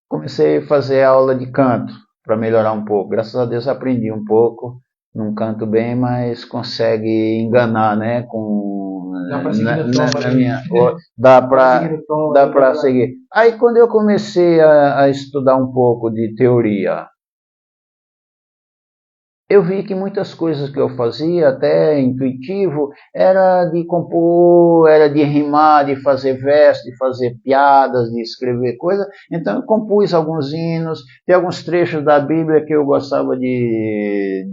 [SPEAKER 2] comecei a fazer aula de canto para melhorar um pouco. Graças a Deus aprendi um pouco, não canto bem, mas consegue enganar, né?
[SPEAKER 1] Dá para seguir no tom,
[SPEAKER 2] dá para seguir. Aí quando eu comecei a estudar um pouco de teoria, eu vi que muitas coisas que eu fazia, até intuitivo, era de compor, era de rimar, de fazer verso, de fazer piadas, de escrever coisas. Então eu compus alguns hinos, tem alguns trechos da Bíblia que eu gostava de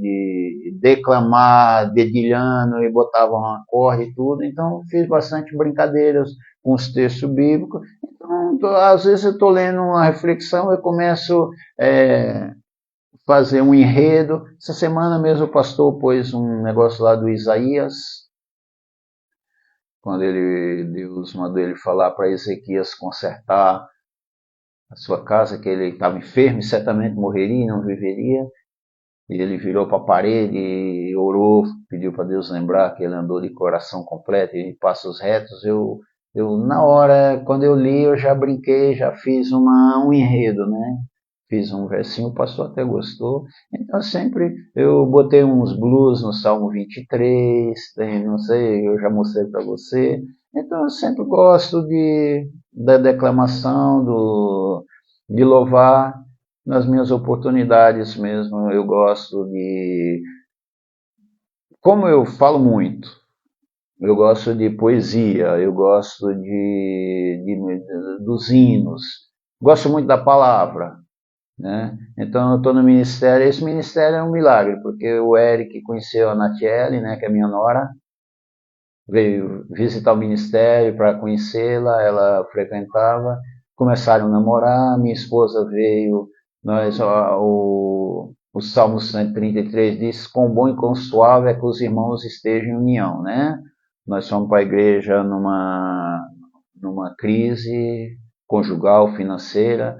[SPEAKER 2] declamar, dedilhando e botava um acorde e tudo. Então fiz bastante brincadeiras com os textos bíblicos. Então, às vezes eu estou lendo uma reflexão, eu começo... fazer um enredo. Essa semana mesmo o pastor pôs um negócio lá do Isaías, quando Deus mandou ele falar para Ezequias consertar a sua casa, que ele estava enfermo e certamente morreria e não viveria. E ele virou para a parede e orou, pediu para Deus lembrar que ele andou de coração completo e passos retos. Eu na hora, quando eu li, eu já brinquei, já fiz um enredo, né? Fiz um versinho, o pastor até gostou. Então sempre eu botei uns blues no Salmo 23, não sei, eu já mostrei para você. Então eu sempre gosto da declamação, de louvar nas minhas oportunidades mesmo. Eu gosto como eu falo muito, eu gosto de poesia, eu gosto dos hinos, gosto muito da palavra. Né? Então eu estou no ministério. Esse ministério é um milagre, porque o Eric conheceu a Natiele, né, que é minha nora, veio visitar o ministério para conhecê-la, ela frequentava, começaram a namorar, minha esposa veio, o Salmo 133 diz: quão bom e quão suave é que os irmãos estejam em união, né? Nós fomos para a igreja numa crise conjugal, financeira,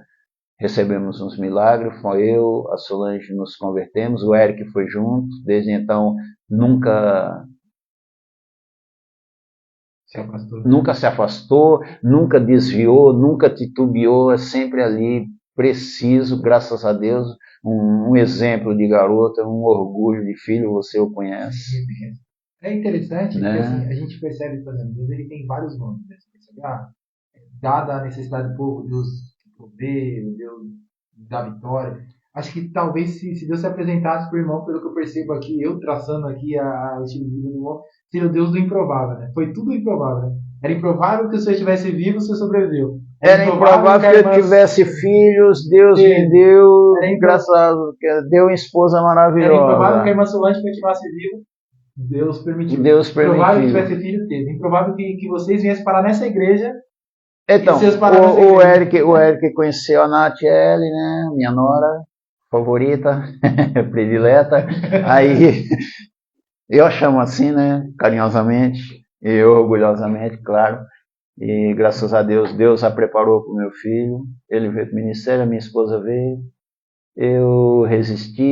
[SPEAKER 2] recebemos uns milagres, foi eu, a Solange nos convertemos, o Eric foi junto, desde então nunca se afastou, nunca desviou, nunca titubeou, é sempre ali, preciso, graças a Deus, um exemplo de garota, um orgulho de filho, você o conhece.
[SPEAKER 1] É interessante, né? Porque assim, a gente percebe, por exemplo, Deus ele tem vários nomes, né? Você percebe, dada a necessidade do povo, Deus provê, Deus dá vitória. Acho que talvez se Deus se apresentasse para o irmão, pelo que eu percebo aqui, eu traçando aqui o estilo de vida do irmão, seria o Deus do improvável, né? Foi tudo improvável, né? Era improvável que o senhor estivesse vivo, você sobreviveu.
[SPEAKER 2] Era improvável que eu tivesse filhos, Deus me deu, graças a Deus, deu uma esposa maravilhosa.
[SPEAKER 1] Era improvável que a irmã Solange continuasse viva, Deus permitiu. Improvável que tivesse filho, teve. Improvável que vocês viessem parar nessa igreja.
[SPEAKER 2] Então, o Eric conheceu a Natiele, né, minha nora favorita, predileta. Aí, eu chamo assim, né, carinhosamente, e orgulhosamente, claro. E graças a Deus, Deus a preparou para o meu filho. Ele veio para o ministério, a minha esposa veio. Eu resisti,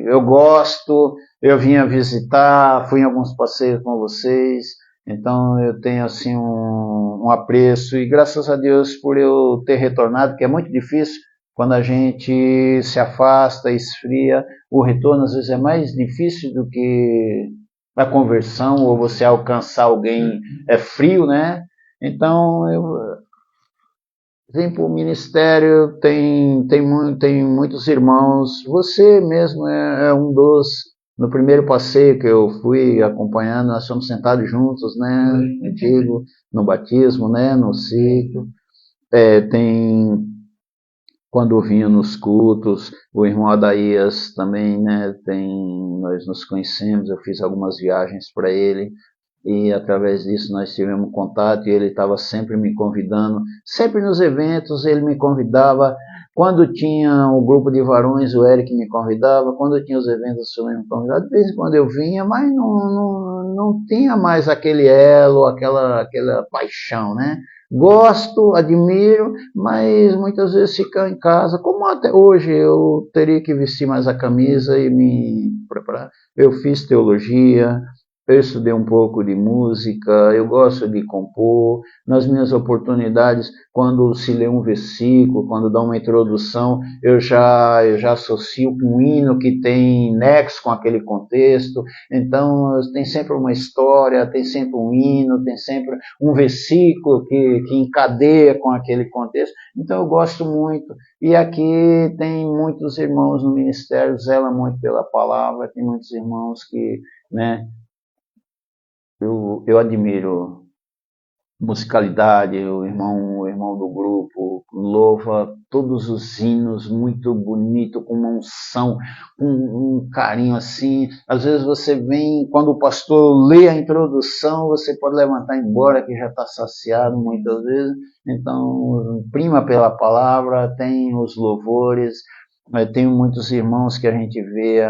[SPEAKER 2] eu gosto, eu vinha visitar, fui em alguns passeios com vocês, então eu tenho assim um apreço e graças a Deus por eu ter retornado, que é muito difícil quando a gente se afasta, esfria, o retorno às vezes é mais difícil do que a conversão ou você alcançar alguém frio, né? Então o ministério tem muitos irmãos. Você mesmo é um dos. No primeiro passeio que eu fui acompanhando, nós fomos sentados juntos, né? Antigo, no batismo, né? No ciclo. Quando eu vinha nos cultos, o irmão Adaías também, né? Nós nos conhecemos, eu fiz algumas viagens para ele. E através disso nós tivemos contato e ele estava sempre me convidando, sempre nos eventos ele me convidava, quando tinha o grupo de varões o Eric me convidava, quando tinha os eventos o senhor me convidava, de vez em quando eu vinha, mas não tinha mais aquele elo, aquela paixão, né? Gosto, admiro, mas muitas vezes ficar em casa, como até hoje eu teria que vestir mais a camisa e me preparar. Eu fiz teologia, eu estudei um pouco de música, eu gosto de compor. Nas minhas oportunidades, quando se lê um versículo, quando dá uma introdução, eu já associo com um hino que tem nexo com aquele contexto. Então, tem sempre uma história, tem sempre um hino, tem sempre um versículo que encadeia com aquele contexto. Então, eu gosto muito. E aqui tem muitos irmãos no ministério, zelam muito pela palavra, tem muitos irmãos que, né, eu admiro musicalidade, o irmão do grupo louva todos os hinos muito bonito, com uma unção, um carinho assim. Às vezes você vem, quando o pastor lê a introdução, você pode levantar e ir embora, que já está saciado muitas vezes. Então, prima pela palavra, tem os louvores, tem muitos irmãos que a gente vê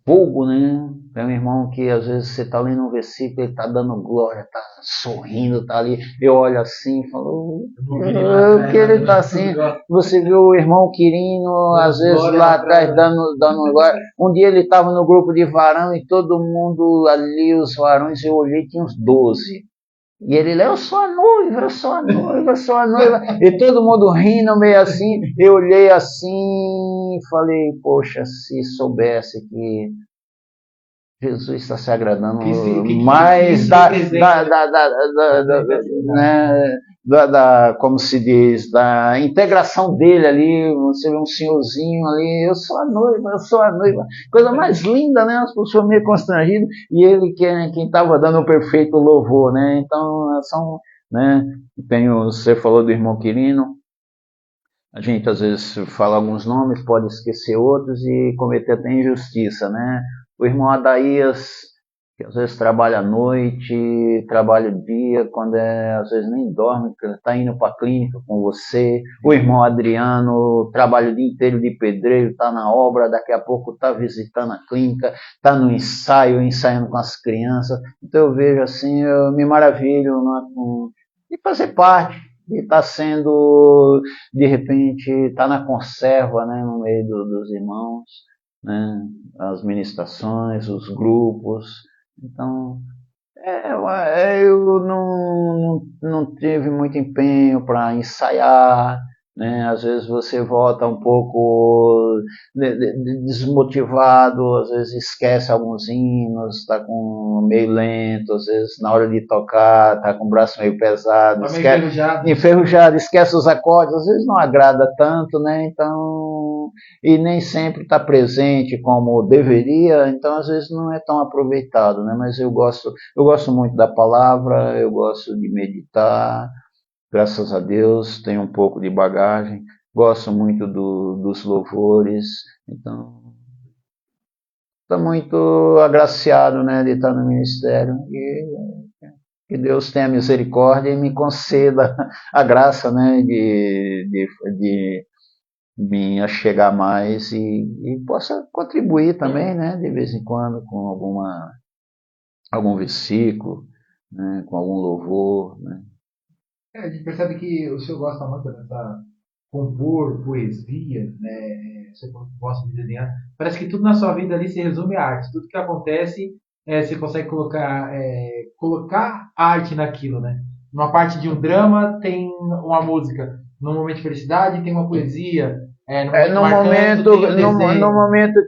[SPEAKER 2] fogo, né? É um irmão que às vezes você está lendo um versículo, ele está dando glória, está sorrindo, está ali. Eu olho assim e falo, o que ele está assim? Você viu o irmão Quirino, às vezes lá atrás dando glória. Um dia ele estava no grupo de varão e todo mundo ali, os varões, eu olhei, tinha uns 12. E ele, eu sou a noiva, eu sou a noiva, eu sou a noiva. E todo mundo rindo, meio assim. Eu olhei assim e falei, poxa, se soubesse que Jesus está se agradando mais como se diz, da integração dele ali. Você vê um senhorzinho ali, eu sou a noiva. Coisa mais linda, né? As pessoas meio constrangidas. E ele quem estava dando o perfeito louvor, né? Então, né? Você falou do irmão Quirino. A gente às vezes fala alguns nomes, pode esquecer outros e cometer até injustiça, né? O irmão Adaías, que às vezes trabalha à noite, trabalha o dia, quando às vezes nem dorme, está indo para a clínica com você. O irmão Adriano trabalha o dia inteiro de pedreiro, está na obra, daqui a pouco está visitando a clínica, está no ensaio, ensaiando com as crianças. Então eu vejo assim, eu me maravilho de fazer parte, de estar sendo, de repente, estar na conserva, né, no meio dos irmãos, né, as ministrações, os grupos. Então, eu não tive muito empenho para ensaiar, né? Às vezes você volta um pouco desmotivado, às vezes esquece alguns hinos, está com meio lento, às vezes na hora de tocar está com o braço meio pesado, enferrujado, esquece os acordes, às vezes não agrada tanto, né? Então, e nem sempre está presente como deveria, então às vezes não é tão aproveitado, né? Mas eu gosto muito da palavra, eu gosto de meditar, graças a Deus, tenho um pouco de bagagem, gosto muito dos louvores, então estou muito agraciado, né, de estar no ministério e que Deus tenha misericórdia e me conceda a graça, né, de me achegar mais e possa contribuir também, né, de vez em quando com algum versículo, né, com algum louvor, né.
[SPEAKER 1] A gente percebe que o senhor gosta muito dessa compor poesia, né? Você gosta de desenhar. Parece que tudo na sua vida ali se resume à arte. Tudo que acontece, você consegue colocar arte naquilo, né? Numa parte de um drama tem uma música, num momento de felicidade tem uma poesia, no momento marcante tem um desenho.
[SPEAKER 2] No momento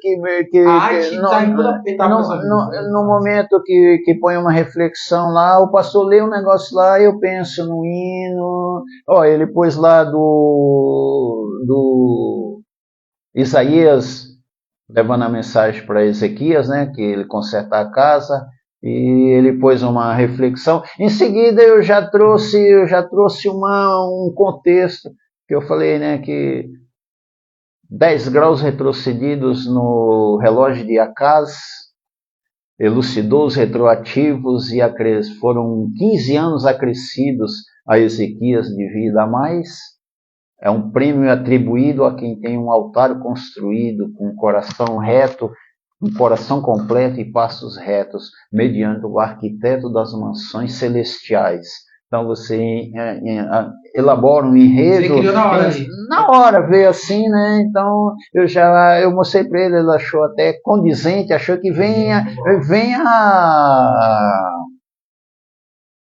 [SPEAKER 1] A arte está em toda etapa da sua vida.
[SPEAKER 2] No momento que põe uma reflexão lá, o pastor lê um negócio lá, eu penso no hino. Ele pôs lá do Isaías levando a mensagem para Ezequias, né, que ele conserta a casa, e ele pôs uma reflexão. Em seguida eu já trouxe um contexto que eu falei, né, que 10 graus retrocedidos no relógio de Acaz, elucidou os retroativos e foram 15 anos acrescidos a Ezequias de vida a mais. É um prêmio atribuído a quem tem um altar construído com um coração reto, um coração completo e passos retos, mediante o arquiteto das mansões celestiais. Então você elabora um enredo.
[SPEAKER 1] Você criou na hora ali.
[SPEAKER 2] Na hora, veio assim, né? Então eu mostrei para ele, ele achou até condizente, achou que venha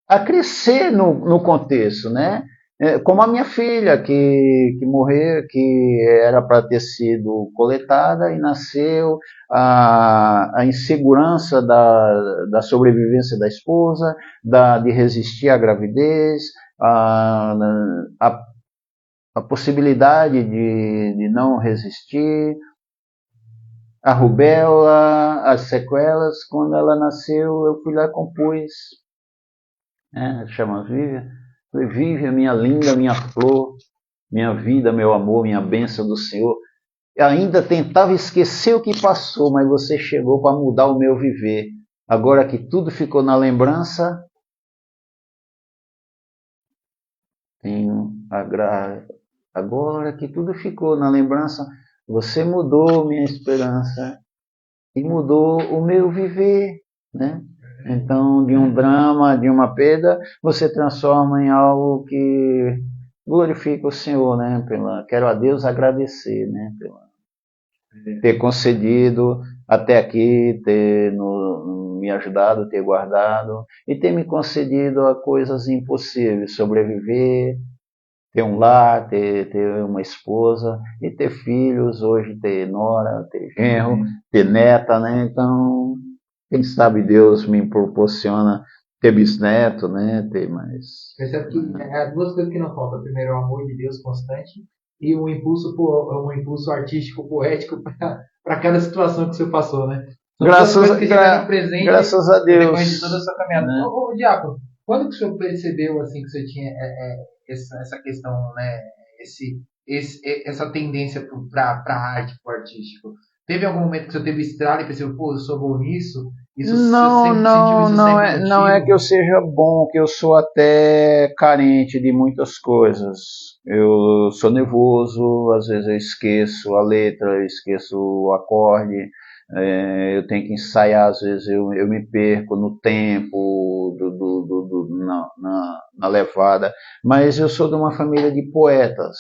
[SPEAKER 2] a crescer no contexto, né? Como a minha filha, que morreu, que era para ter sido coletada e nasceu, a insegurança da sobrevivência da esposa, de resistir à gravidez, a possibilidade de não resistir, a rubéola, as sequelas. Quando ela nasceu, eu fui lá e compus, chama Vivian. Falei, Vivian, minha linda, minha flor, minha vida, meu amor, minha bênção do Senhor. Eu ainda tentava esquecer o que passou, mas você chegou para mudar o meu viver. Agora que tudo ficou na lembrança, agora que tudo ficou na lembrança, você mudou minha esperança e mudou o meu viver, né? Então, de um drama, de uma perda, você transforma em algo que glorifica o Senhor, né? Quero a Deus agradecer, né? Ter concedido até aqui, ter me ajudado, ter guardado e ter me concedido a coisas impossíveis, sobreviver, ter um lar, ter uma esposa e ter filhos, hoje ter nora, ter genro, ter neta, né? Então, quem sabe Deus me proporciona ter bisneto, né? Ter mais.
[SPEAKER 1] Percebe que duas coisas que não faltam. Primeiro, o amor de Deus constante e um impulso artístico, poético para cada situação que você passou, né? São duas coisas que estiveram presentes
[SPEAKER 2] graças a Deus.
[SPEAKER 1] depois de toda essa caminhada. Né? Diácono, quando que o senhor percebeu assim, que você tinha essa questão, né? Essa tendência para a arte, para o artístico? Teve algum momento que você teve estrada e percebeu, pô, eu sou bom nisso? Isso
[SPEAKER 2] Não,
[SPEAKER 1] sempre
[SPEAKER 2] não,
[SPEAKER 1] sentiu isso
[SPEAKER 2] não
[SPEAKER 1] sempre
[SPEAKER 2] não é
[SPEAKER 1] contigo?
[SPEAKER 2] que eu seja bom, que eu sou até carente de muitas coisas. Eu sou nervoso, às vezes eu esqueço a letra, eu esqueço o acorde, eu tenho que ensaiar, às vezes eu me perco no tempo, na levada. Mas eu sou de uma família de poetas.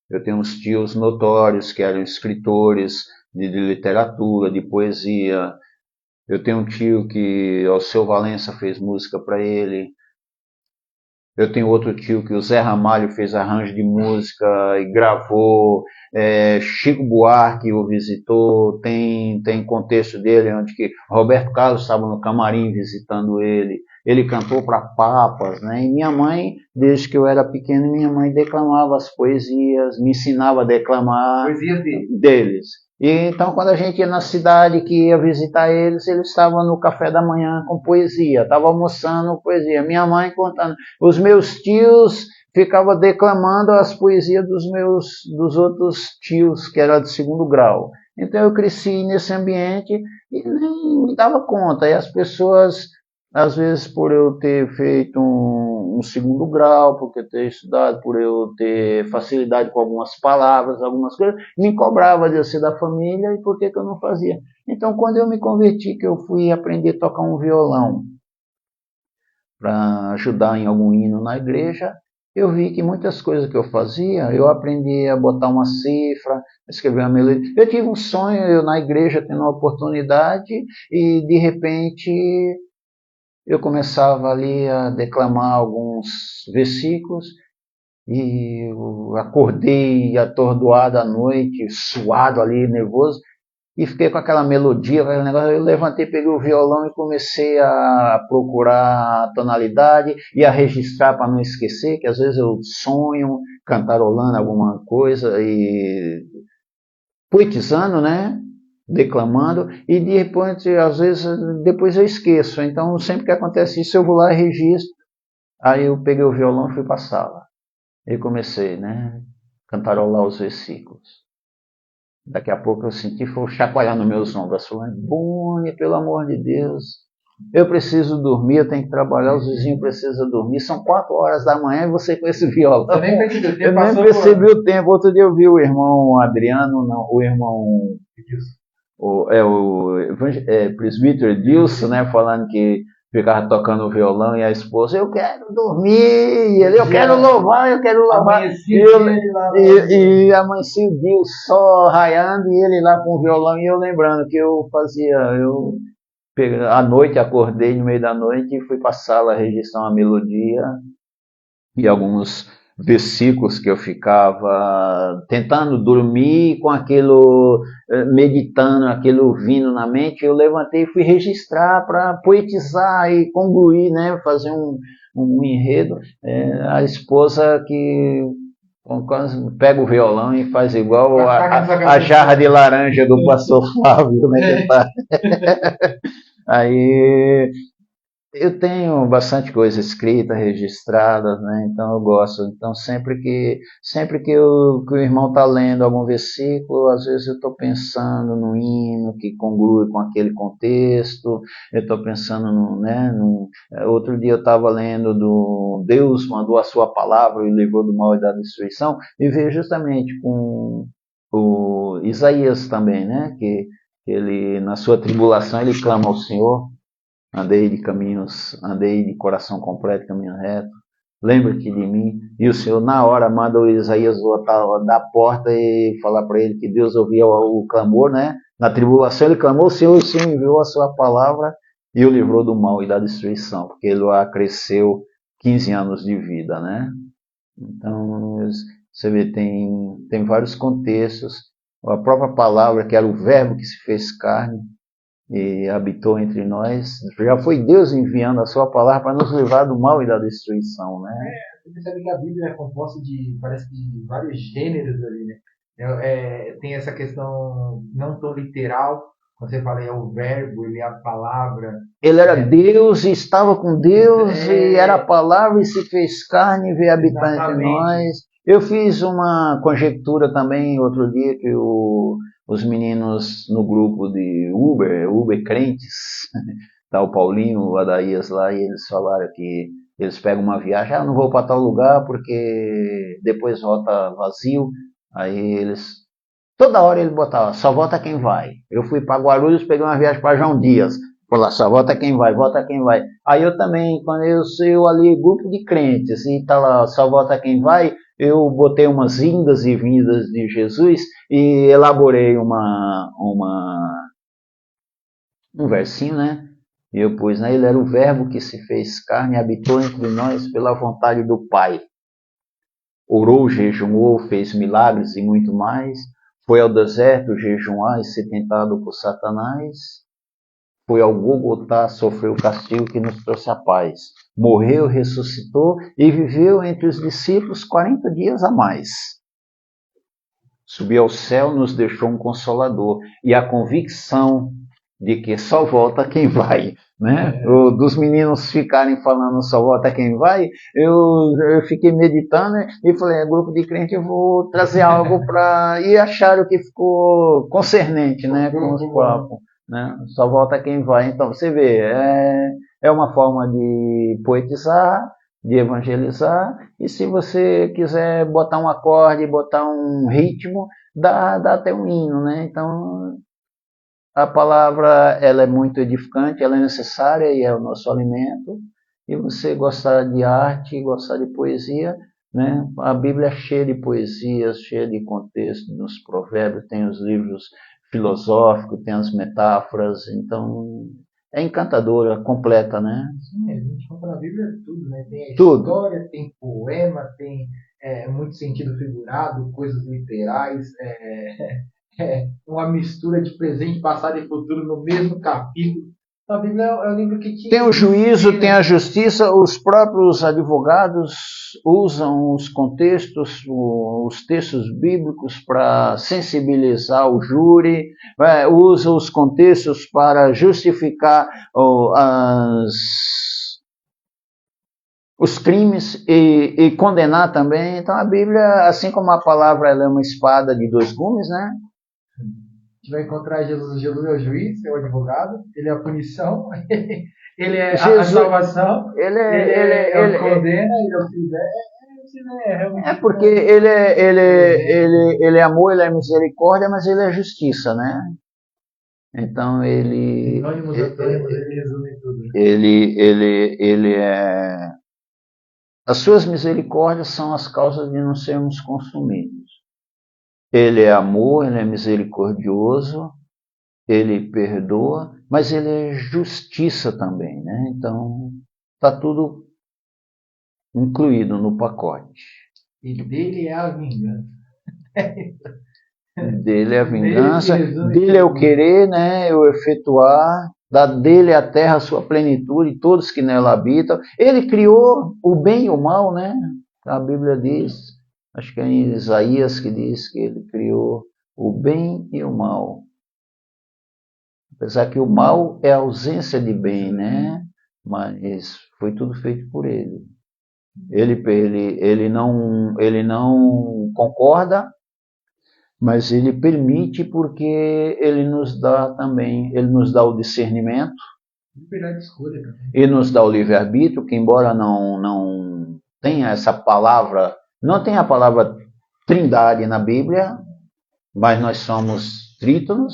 [SPEAKER 2] Eu tenho uns tios notórios que eram escritores de literatura, de poesia. Eu tenho um tio que o seu Valença fez música para ele. Eu tenho outro tio que o Zé Ramalho fez arranjo de música e gravou. Chico Buarque o visitou. Tem contexto dele onde que Roberto Carlos estava no camarim visitando ele. Ele cantou para papas, né? E minha mãe, desde que eu era pequeno, minha mãe declamava as poesias, me ensinava a declamar.
[SPEAKER 1] Poesias
[SPEAKER 2] deles. E então, quando a gente ia na cidade que ia visitar eles, eles estavam no café da manhã com poesia, estavam almoçando poesia. Minha mãe contando. Os meus tios ficavam declamando as poesias dos outros tios, que era de segundo grau. Então eu cresci nesse ambiente e nem me dava conta. E as pessoas, às vezes, por eu ter feito um segundo grau, por eu ter estudado, por eu ter facilidade com algumas palavras, algumas coisas, me cobrava de eu ser da família e por que eu não fazia. Então, quando eu me converti, que eu fui aprender a tocar um violão para ajudar em algum hino na igreja, eu vi que muitas coisas que eu fazia, eu aprendi a botar uma cifra, escrever uma melodia. Eu tive um sonho, eu na igreja tendo uma oportunidade, e de repente eu começava ali a declamar alguns versículos e eu acordei atordoado à noite, suado ali, nervoso, e fiquei com aquela melodia, aquele negócio. Eu levantei, peguei o violão e comecei a procurar a tonalidade e a registrar para não esquecer, que às vezes eu sonho cantarolando alguma coisa e poetizando, né? Declamando, e de repente, às vezes, depois eu esqueço. Então, sempre que acontece isso, eu vou lá e registro. Aí eu peguei o violão e fui para a sala. E comecei, né? Cantarolar os versículos. Daqui a pouco eu senti, foi chacoalhar nos meus ombros, falando: Boni, pelo amor de Deus, eu preciso dormir, eu tenho que trabalhar, os vizinhos precisam dormir, são 4 horas da manhã e você com esse violão.
[SPEAKER 1] Você nem percebeu o tempo,
[SPEAKER 2] eu nem percebi o tempo. Outro dia eu vi o irmão Adriano, não, o irmão presbítero Edilson, né, falando que ficava tocando violão, e a esposa: eu quero dormir, e ele: eu quero louvar, eu quero louvar. E amanhecia o dia, o sol raiando, e ele lá com o violão, e eu lembrando que eu fazia, à noite acordei no meio da noite e fui para a sala registrar uma melodia e alguns versículos que eu ficava tentando dormir com aquilo, meditando, aquilo vindo na mente. Eu levantei e fui registrar para poetizar e concluir, né, fazer um enredo. A esposa que pega o violão e faz igual a jarra de laranja do pastor Flávio, né? Aí eu tenho bastante coisa escrita, registrada, né? Então eu gosto. Então sempre que o irmão está lendo algum versículo, às vezes eu estou pensando no hino que congrui com aquele contexto. Eu estou pensando outro dia eu estava lendo do Deus mandou a sua palavra e livrou do mal e da destruição, e veio justamente com o Isaías também, né? Que ele, na sua tribulação, ele clama ao Senhor: andei de coração completo, caminho reto, lembra-te de mim. E o Senhor, na hora, manda o Isaías voltar da porta e falar para ele que Deus ouvia o clamor, né? Na tribulação ele clamou, o Senhor enviou a sua palavra e o livrou do mal e da destruição, porque ele cresceu 15 anos de vida, né? Então, você vê, tem vários contextos. A própria palavra, que era o verbo que se fez carne e habitou entre nós, já foi Deus enviando a sua palavra para nos livrar do mal e da destruição, né?
[SPEAKER 1] Você percebe que a Bíblia é composta parece que de vários gêneros ali, né? Tem essa questão não tão literal, quando você fala, é o verbo, ele é a palavra.
[SPEAKER 2] Ele era Deus e estava com Deus, e era a palavra e se fez carne e veio habitar entre nós. Eu fiz uma conjectura também outro dia, que os meninos no grupo de Uber crentes, tá o Paulinho, o Adaías lá, e eles falaram que eles pegam uma viagem, não vou para tal lugar porque depois volta vazio. Aí eles, toda hora ele botava, só volta quem vai. Eu fui para Guarulhos, peguei uma viagem para João Dias, falou, só volta quem vai, volta quem vai. Aí eu também, quando eu sou ali grupo de crentes e tá lá, só volta quem vai, eu botei umas indas e vindas de Jesus e elaborei um versinho, né? E eu pus, né? Ele era o verbo que se fez carne e habitou entre nós pela vontade do Pai. Orou, jejuou, fez milagres e muito mais. Foi ao deserto jejuar e ser tentado por Satanás. Foi ao Gólgota, sofreu o castigo que nos trouxe a paz. Morreu, ressuscitou e viveu entre os discípulos 40 dias a mais. Subiu ao céu, nos deixou um consolador. E a convicção de que só volta quem vai, né? Dos meninos ficarem falando só volta quem vai, eu fiquei meditando e falei, grupo de crente, eu vou trazer algo para... E acharam que ficou concernente, né? Com os papos, né? Só volta quem vai. Então, você vê, é uma forma de poetizar, de evangelizar, e se você quiser botar um acorde, botar um ritmo, dá até um hino, né? Então, a palavra, ela é muito edificante, ela é necessária e é o nosso alimento. E você gostar de arte, gostar de poesia, né? A Bíblia é cheia de poesias, cheia de contexto, nos provérbios, tem os livros filosóficos, tem as metáforas, então é encantadora, completa, né?
[SPEAKER 1] Sim, a gente compra na Bíblia tudo, né? Tem a
[SPEAKER 2] Tudo.
[SPEAKER 1] História, tem poema, tem muito sentido figurado, coisas literais, uma mistura de presente, passado e futuro no mesmo capítulo. Então, a Bíblia é um livro que
[SPEAKER 2] tem o juízo, tem a justiça, os próprios advogados usam os contextos, os textos bíblicos para sensibilizar o júri, usam os contextos para justificar os crimes e condenar também. Então a Bíblia, assim como a palavra ela é uma espada de dois gumes, né?
[SPEAKER 1] A gente vai encontrar Jesus. Jesus é o juiz, é o advogado, ele é a punição, ele é
[SPEAKER 2] Jesus,
[SPEAKER 1] a salvação, ele é o condena, ele é o que
[SPEAKER 2] porque ele é amor, ele é misericórdia, mas ele é justiça, né? Então ele
[SPEAKER 1] resume tudo.
[SPEAKER 2] Ele é... As suas misericórdias são as causas de não sermos consumidos. Ele é amor, ele é misericordioso, ele perdoa, mas ele é justiça também, né? Então, está tudo incluído no pacote.
[SPEAKER 1] E dele é a vingança.
[SPEAKER 2] Dele é a vingança, dele é o querer, né? O efetuar, dele é a terra, a sua plenitude, todos que nela habitam. Ele criou o bem e o mal, né? A Bíblia diz... Acho que é em Isaías que diz que ele criou o bem e o mal. Apesar que o mal é a ausência de bem, né? Mas foi tudo feito por ele. Ele não concorda, mas ele permite porque ele nos dá também, ele nos dá o discernimento.
[SPEAKER 1] Liberdade de escolha também.
[SPEAKER 2] E nos dá o livre-arbítrio, que embora não tenha essa palavra... Não tem a palavra trindade na Bíblia, mas nós somos trítonos.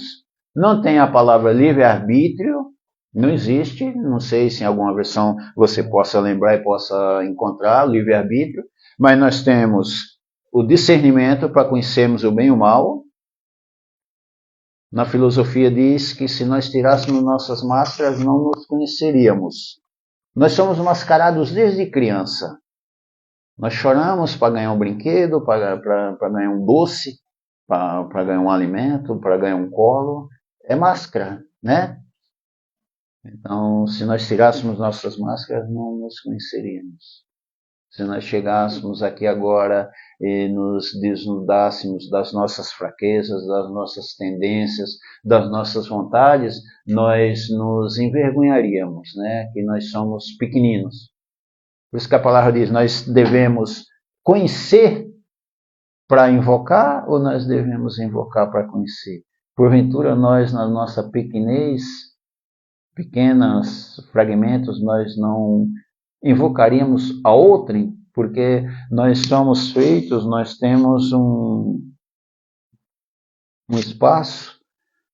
[SPEAKER 2] Não tem a palavra livre-arbítrio, não existe. Não sei se em alguma versão você possa lembrar e possa encontrar livre-arbítrio. Mas nós temos o discernimento para conhecermos o bem e o mal. Na filosofia diz que se nós tirássemos nossas máscaras, não nos conheceríamos. Nós somos mascarados desde criança. Nós choramos para ganhar um brinquedo, para ganhar um doce, para ganhar um alimento, para ganhar um colo. É máscara, né? Então, se nós tirássemos nossas máscaras, não nos conheceríamos. Se nós chegássemos aqui agora e nos desnudássemos das nossas fraquezas, das nossas tendências, das nossas vontades, nós nos envergonharíamos, né? Que nós somos pequeninos. Por isso que a palavra diz, nós devemos conhecer para invocar ou nós devemos invocar para conhecer? Porventura nós, na nossa pequenez, pequenos fragmentos, nós não invocaríamos a outrem, porque nós somos feitos, nós temos um espaço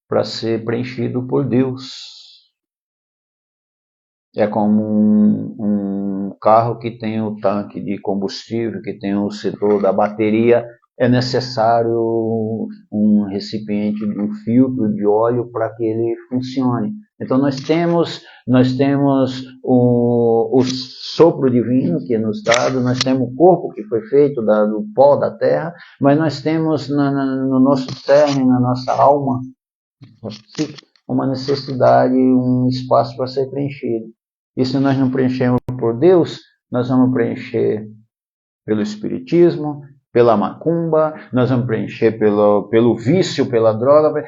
[SPEAKER 2] para ser preenchido por Deus. É como um carro que tem o tanque de combustível, que tem o setor da bateria, é necessário um recipiente, um filtro de óleo para que ele funcione. Então nós temos o sopro divino que é nos dado, nós temos o corpo que foi feito do pó da terra, mas nós temos no nosso cerne, na nossa alma, uma necessidade, um espaço para ser preenchido. E se nós não preenchermos por Deus, nós vamos preencher pelo espiritismo, pela macumba, nós vamos preencher pelo vício, pela droga.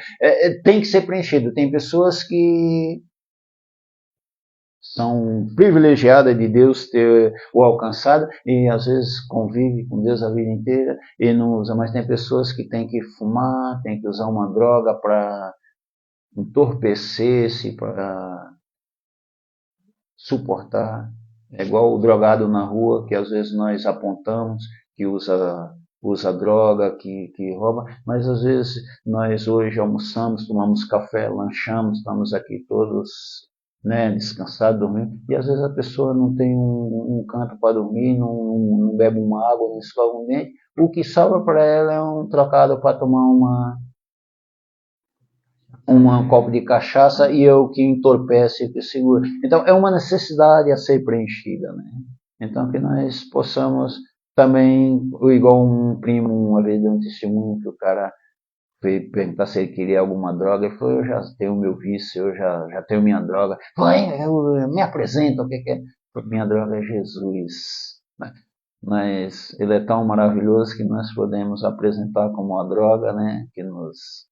[SPEAKER 2] Tem que ser preenchido. Tem pessoas que são privilegiadas de Deus ter o alcançado e às vezes convive com Deus a vida inteira e não usa. Mas tem pessoas que têm que fumar, têm que usar uma droga para entorpecer-se, para suportar. É igual o drogado na rua, que às vezes nós apontamos, que usa droga, que rouba, mas às vezes nós hoje almoçamos, tomamos café, lanchamos, estamos aqui todos, né, descansados, dormindo, e às vezes a pessoa não tem um canto para dormir, não bebe uma água, não escova um dente, o que sobra para ela é um trocado para tomar um copo de cachaça e é o que entorpece, que segura. Então é uma necessidade a ser preenchida, né? Então que nós possamos também, igual um primo uma vez deu um testemunho que o cara veio perguntar se ele queria alguma droga, ele falou, eu já tenho meu vício, eu já tenho minha droga. Eu me apresento, o que é? Minha droga é Jesus, né? Mas ele é tão maravilhoso que nós podemos apresentar como uma droga, né? Que nos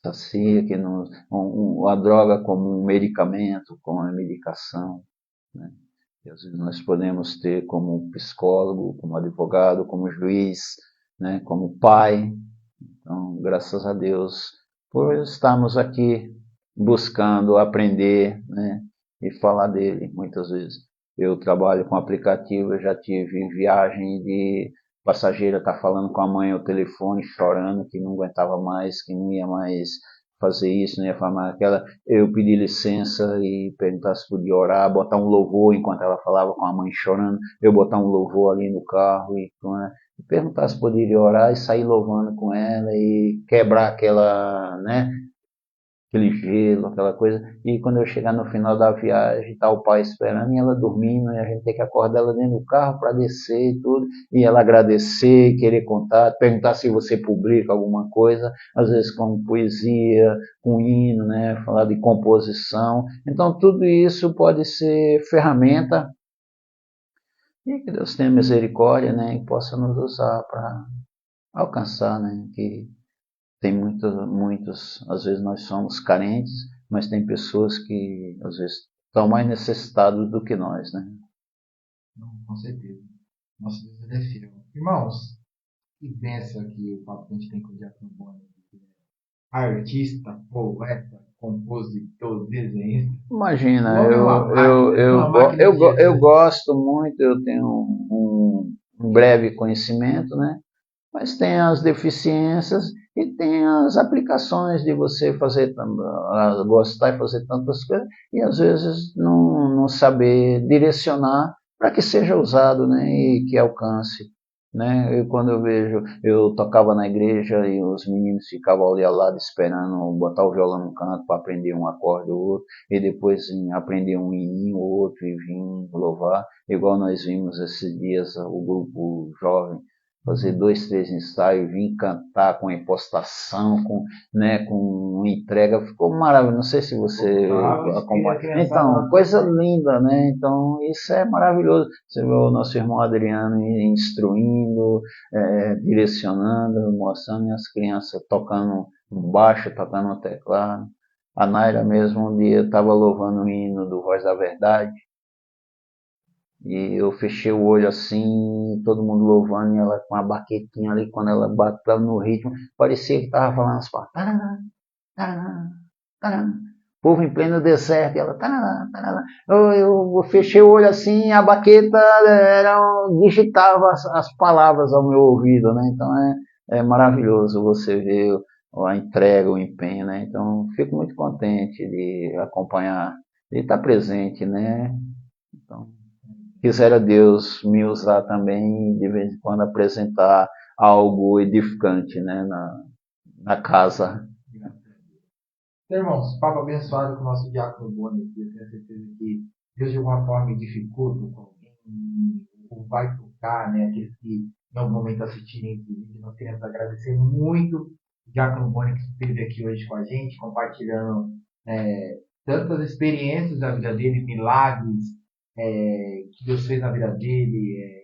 [SPEAKER 2] sacia, que a droga como um medicamento, como uma medicação, né? E às vezes nós podemos ter como psicólogo, como advogado, como juiz, né? Como pai. Então, graças a Deus por estarmos aqui buscando aprender, né? E falar dele. Muitas vezes eu trabalho com aplicativo, eu já tive viagem de passageira estar falando com a mãe ao telefone, chorando, que não aguentava mais, que não ia mais fazer isso, não ia fazer mais aquela. Eu pedi licença e perguntar se podia orar, botar um louvor enquanto ela falava com a mãe chorando, eu botar um louvor ali no carro e perguntar se poderia orar e sair louvando com ela e quebrar aquela, né, aquele gelo, aquela coisa. E quando eu chegar no final da viagem, tá o pai esperando e ela dormindo, e a gente tem que acordar ela dentro do carro para descer e tudo, e ela agradecer, querer contar, perguntar se você publica alguma coisa, às vezes com poesia, com hino, né, falar de composição. Então tudo isso pode ser ferramenta e que Deus tenha misericórdia, né, e possa nos usar para alcançar, né, que tem muitos, às vezes nós somos carentes, mas tem pessoas que às vezes estão mais necessitados do que nós, né?
[SPEAKER 1] Não, com certeza. Nosso Deus ele é fiel. Irmãos, que bênção aqui o papo que a gente tem com o Diácono Boni. Artista, poeta, compositor, desenhista.
[SPEAKER 2] Imagina, eu gosto muito, eu tenho um breve conhecimento, né? Mas tem as deficiências e tem as aplicações de você fazer, gostar e fazer tantas coisas e às vezes não saber direcionar para que seja usado, né, e que alcance, né? Quando eu vejo, eu tocava na igreja e os meninos ficavam ali ao lado esperando botar o violão no canto para aprender um acorde ou outro e depois aprender um hininho ou outro e vir louvar, igual nós vimos esses dias o grupo jovem fazer 2, 3 ensaios, vir cantar com impostação, né, com entrega, ficou maravilhoso. Não sei se você acompanha. Então, coisa linda, né? Então, isso é maravilhoso. Você vê o nosso irmão Adriano instruindo, direcionando, mostrando, e as crianças tocando baixo, tocando no teclado. A Naira mesmo um dia estava louvando o hino do Voz da Verdade. E eu fechei o olho assim, todo mundo louvando, e ela com a baquetinha ali, quando ela bateu no ritmo, parecia que estava falando as palavras. Taraná, taraná. O povo em pleno deserto, e ela, taraná, taraná. Eu fechei o olho assim, a baqueta digitava as palavras ao meu ouvido, né? Então é maravilhoso você ver a entrega, o empenho, né? Então fico muito contente de acompanhar, de estar presente, né? Então, quisera Deus me usar também, de vez em quando, apresentar algo edificante, né, na casa.
[SPEAKER 1] Irmãos, papo abençoado com o nosso diácono Boni aqui. Eu tenho certeza que Deus de alguma forma edificou com alguém, ou vai tocar, né? Aqueles que em algum momento assistirem esse vídeo. Nós queremos agradecer muito o diácono Boni que esteve aqui hoje com a gente, compartilhando tantas experiências da vida dele, milagres que Deus fez na vida dele,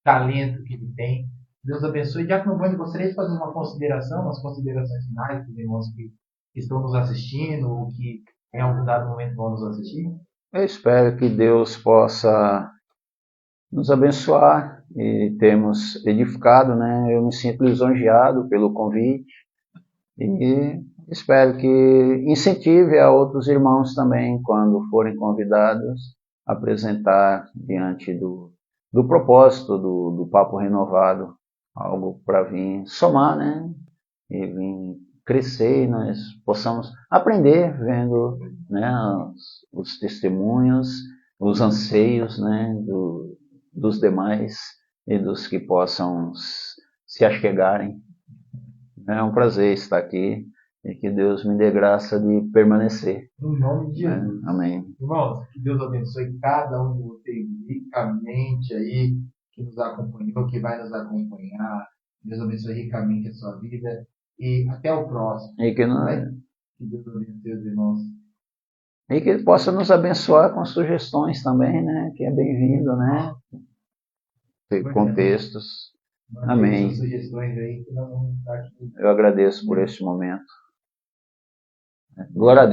[SPEAKER 1] talento que ele tem. Deus abençoe. Diácono Boni, gostaria de fazer uma consideração, umas considerações finais para os irmãos que estão nos assistindo ou que em algum dado momento vão nos assistir?
[SPEAKER 2] Eu espero que Deus possa nos abençoar e termos edificado, né? Eu me sinto lisonjeado pelo convite e espero que incentive a outros irmãos também, quando forem convidados, a apresentar diante do propósito do Papo Renovado, algo para vir somar, né? E vir crescer e nós possamos aprender vendo, né, os testemunhos, os anseios, né, dos demais e dos que possam se achegarem. É um prazer estar aqui e que Deus me dê graça de permanecer.
[SPEAKER 1] Em nome de Jesus.
[SPEAKER 2] Amém.
[SPEAKER 1] Irmãos, que Deus abençoe cada um de vocês ricamente aí, que nos acompanhou, que vai nos acompanhar. Deus abençoe ricamente a sua vida. E até o próximo.
[SPEAKER 2] E que,
[SPEAKER 1] né? Que Deus abençoe os irmãos.
[SPEAKER 2] E que Ele possa nos abençoar com sugestões também, né? Que é bem-vindo, né? Contextos. Amém.
[SPEAKER 1] Sugestões aí que nós vamos estar aqui.
[SPEAKER 2] Eu agradeço por este momento. Glória a Deus.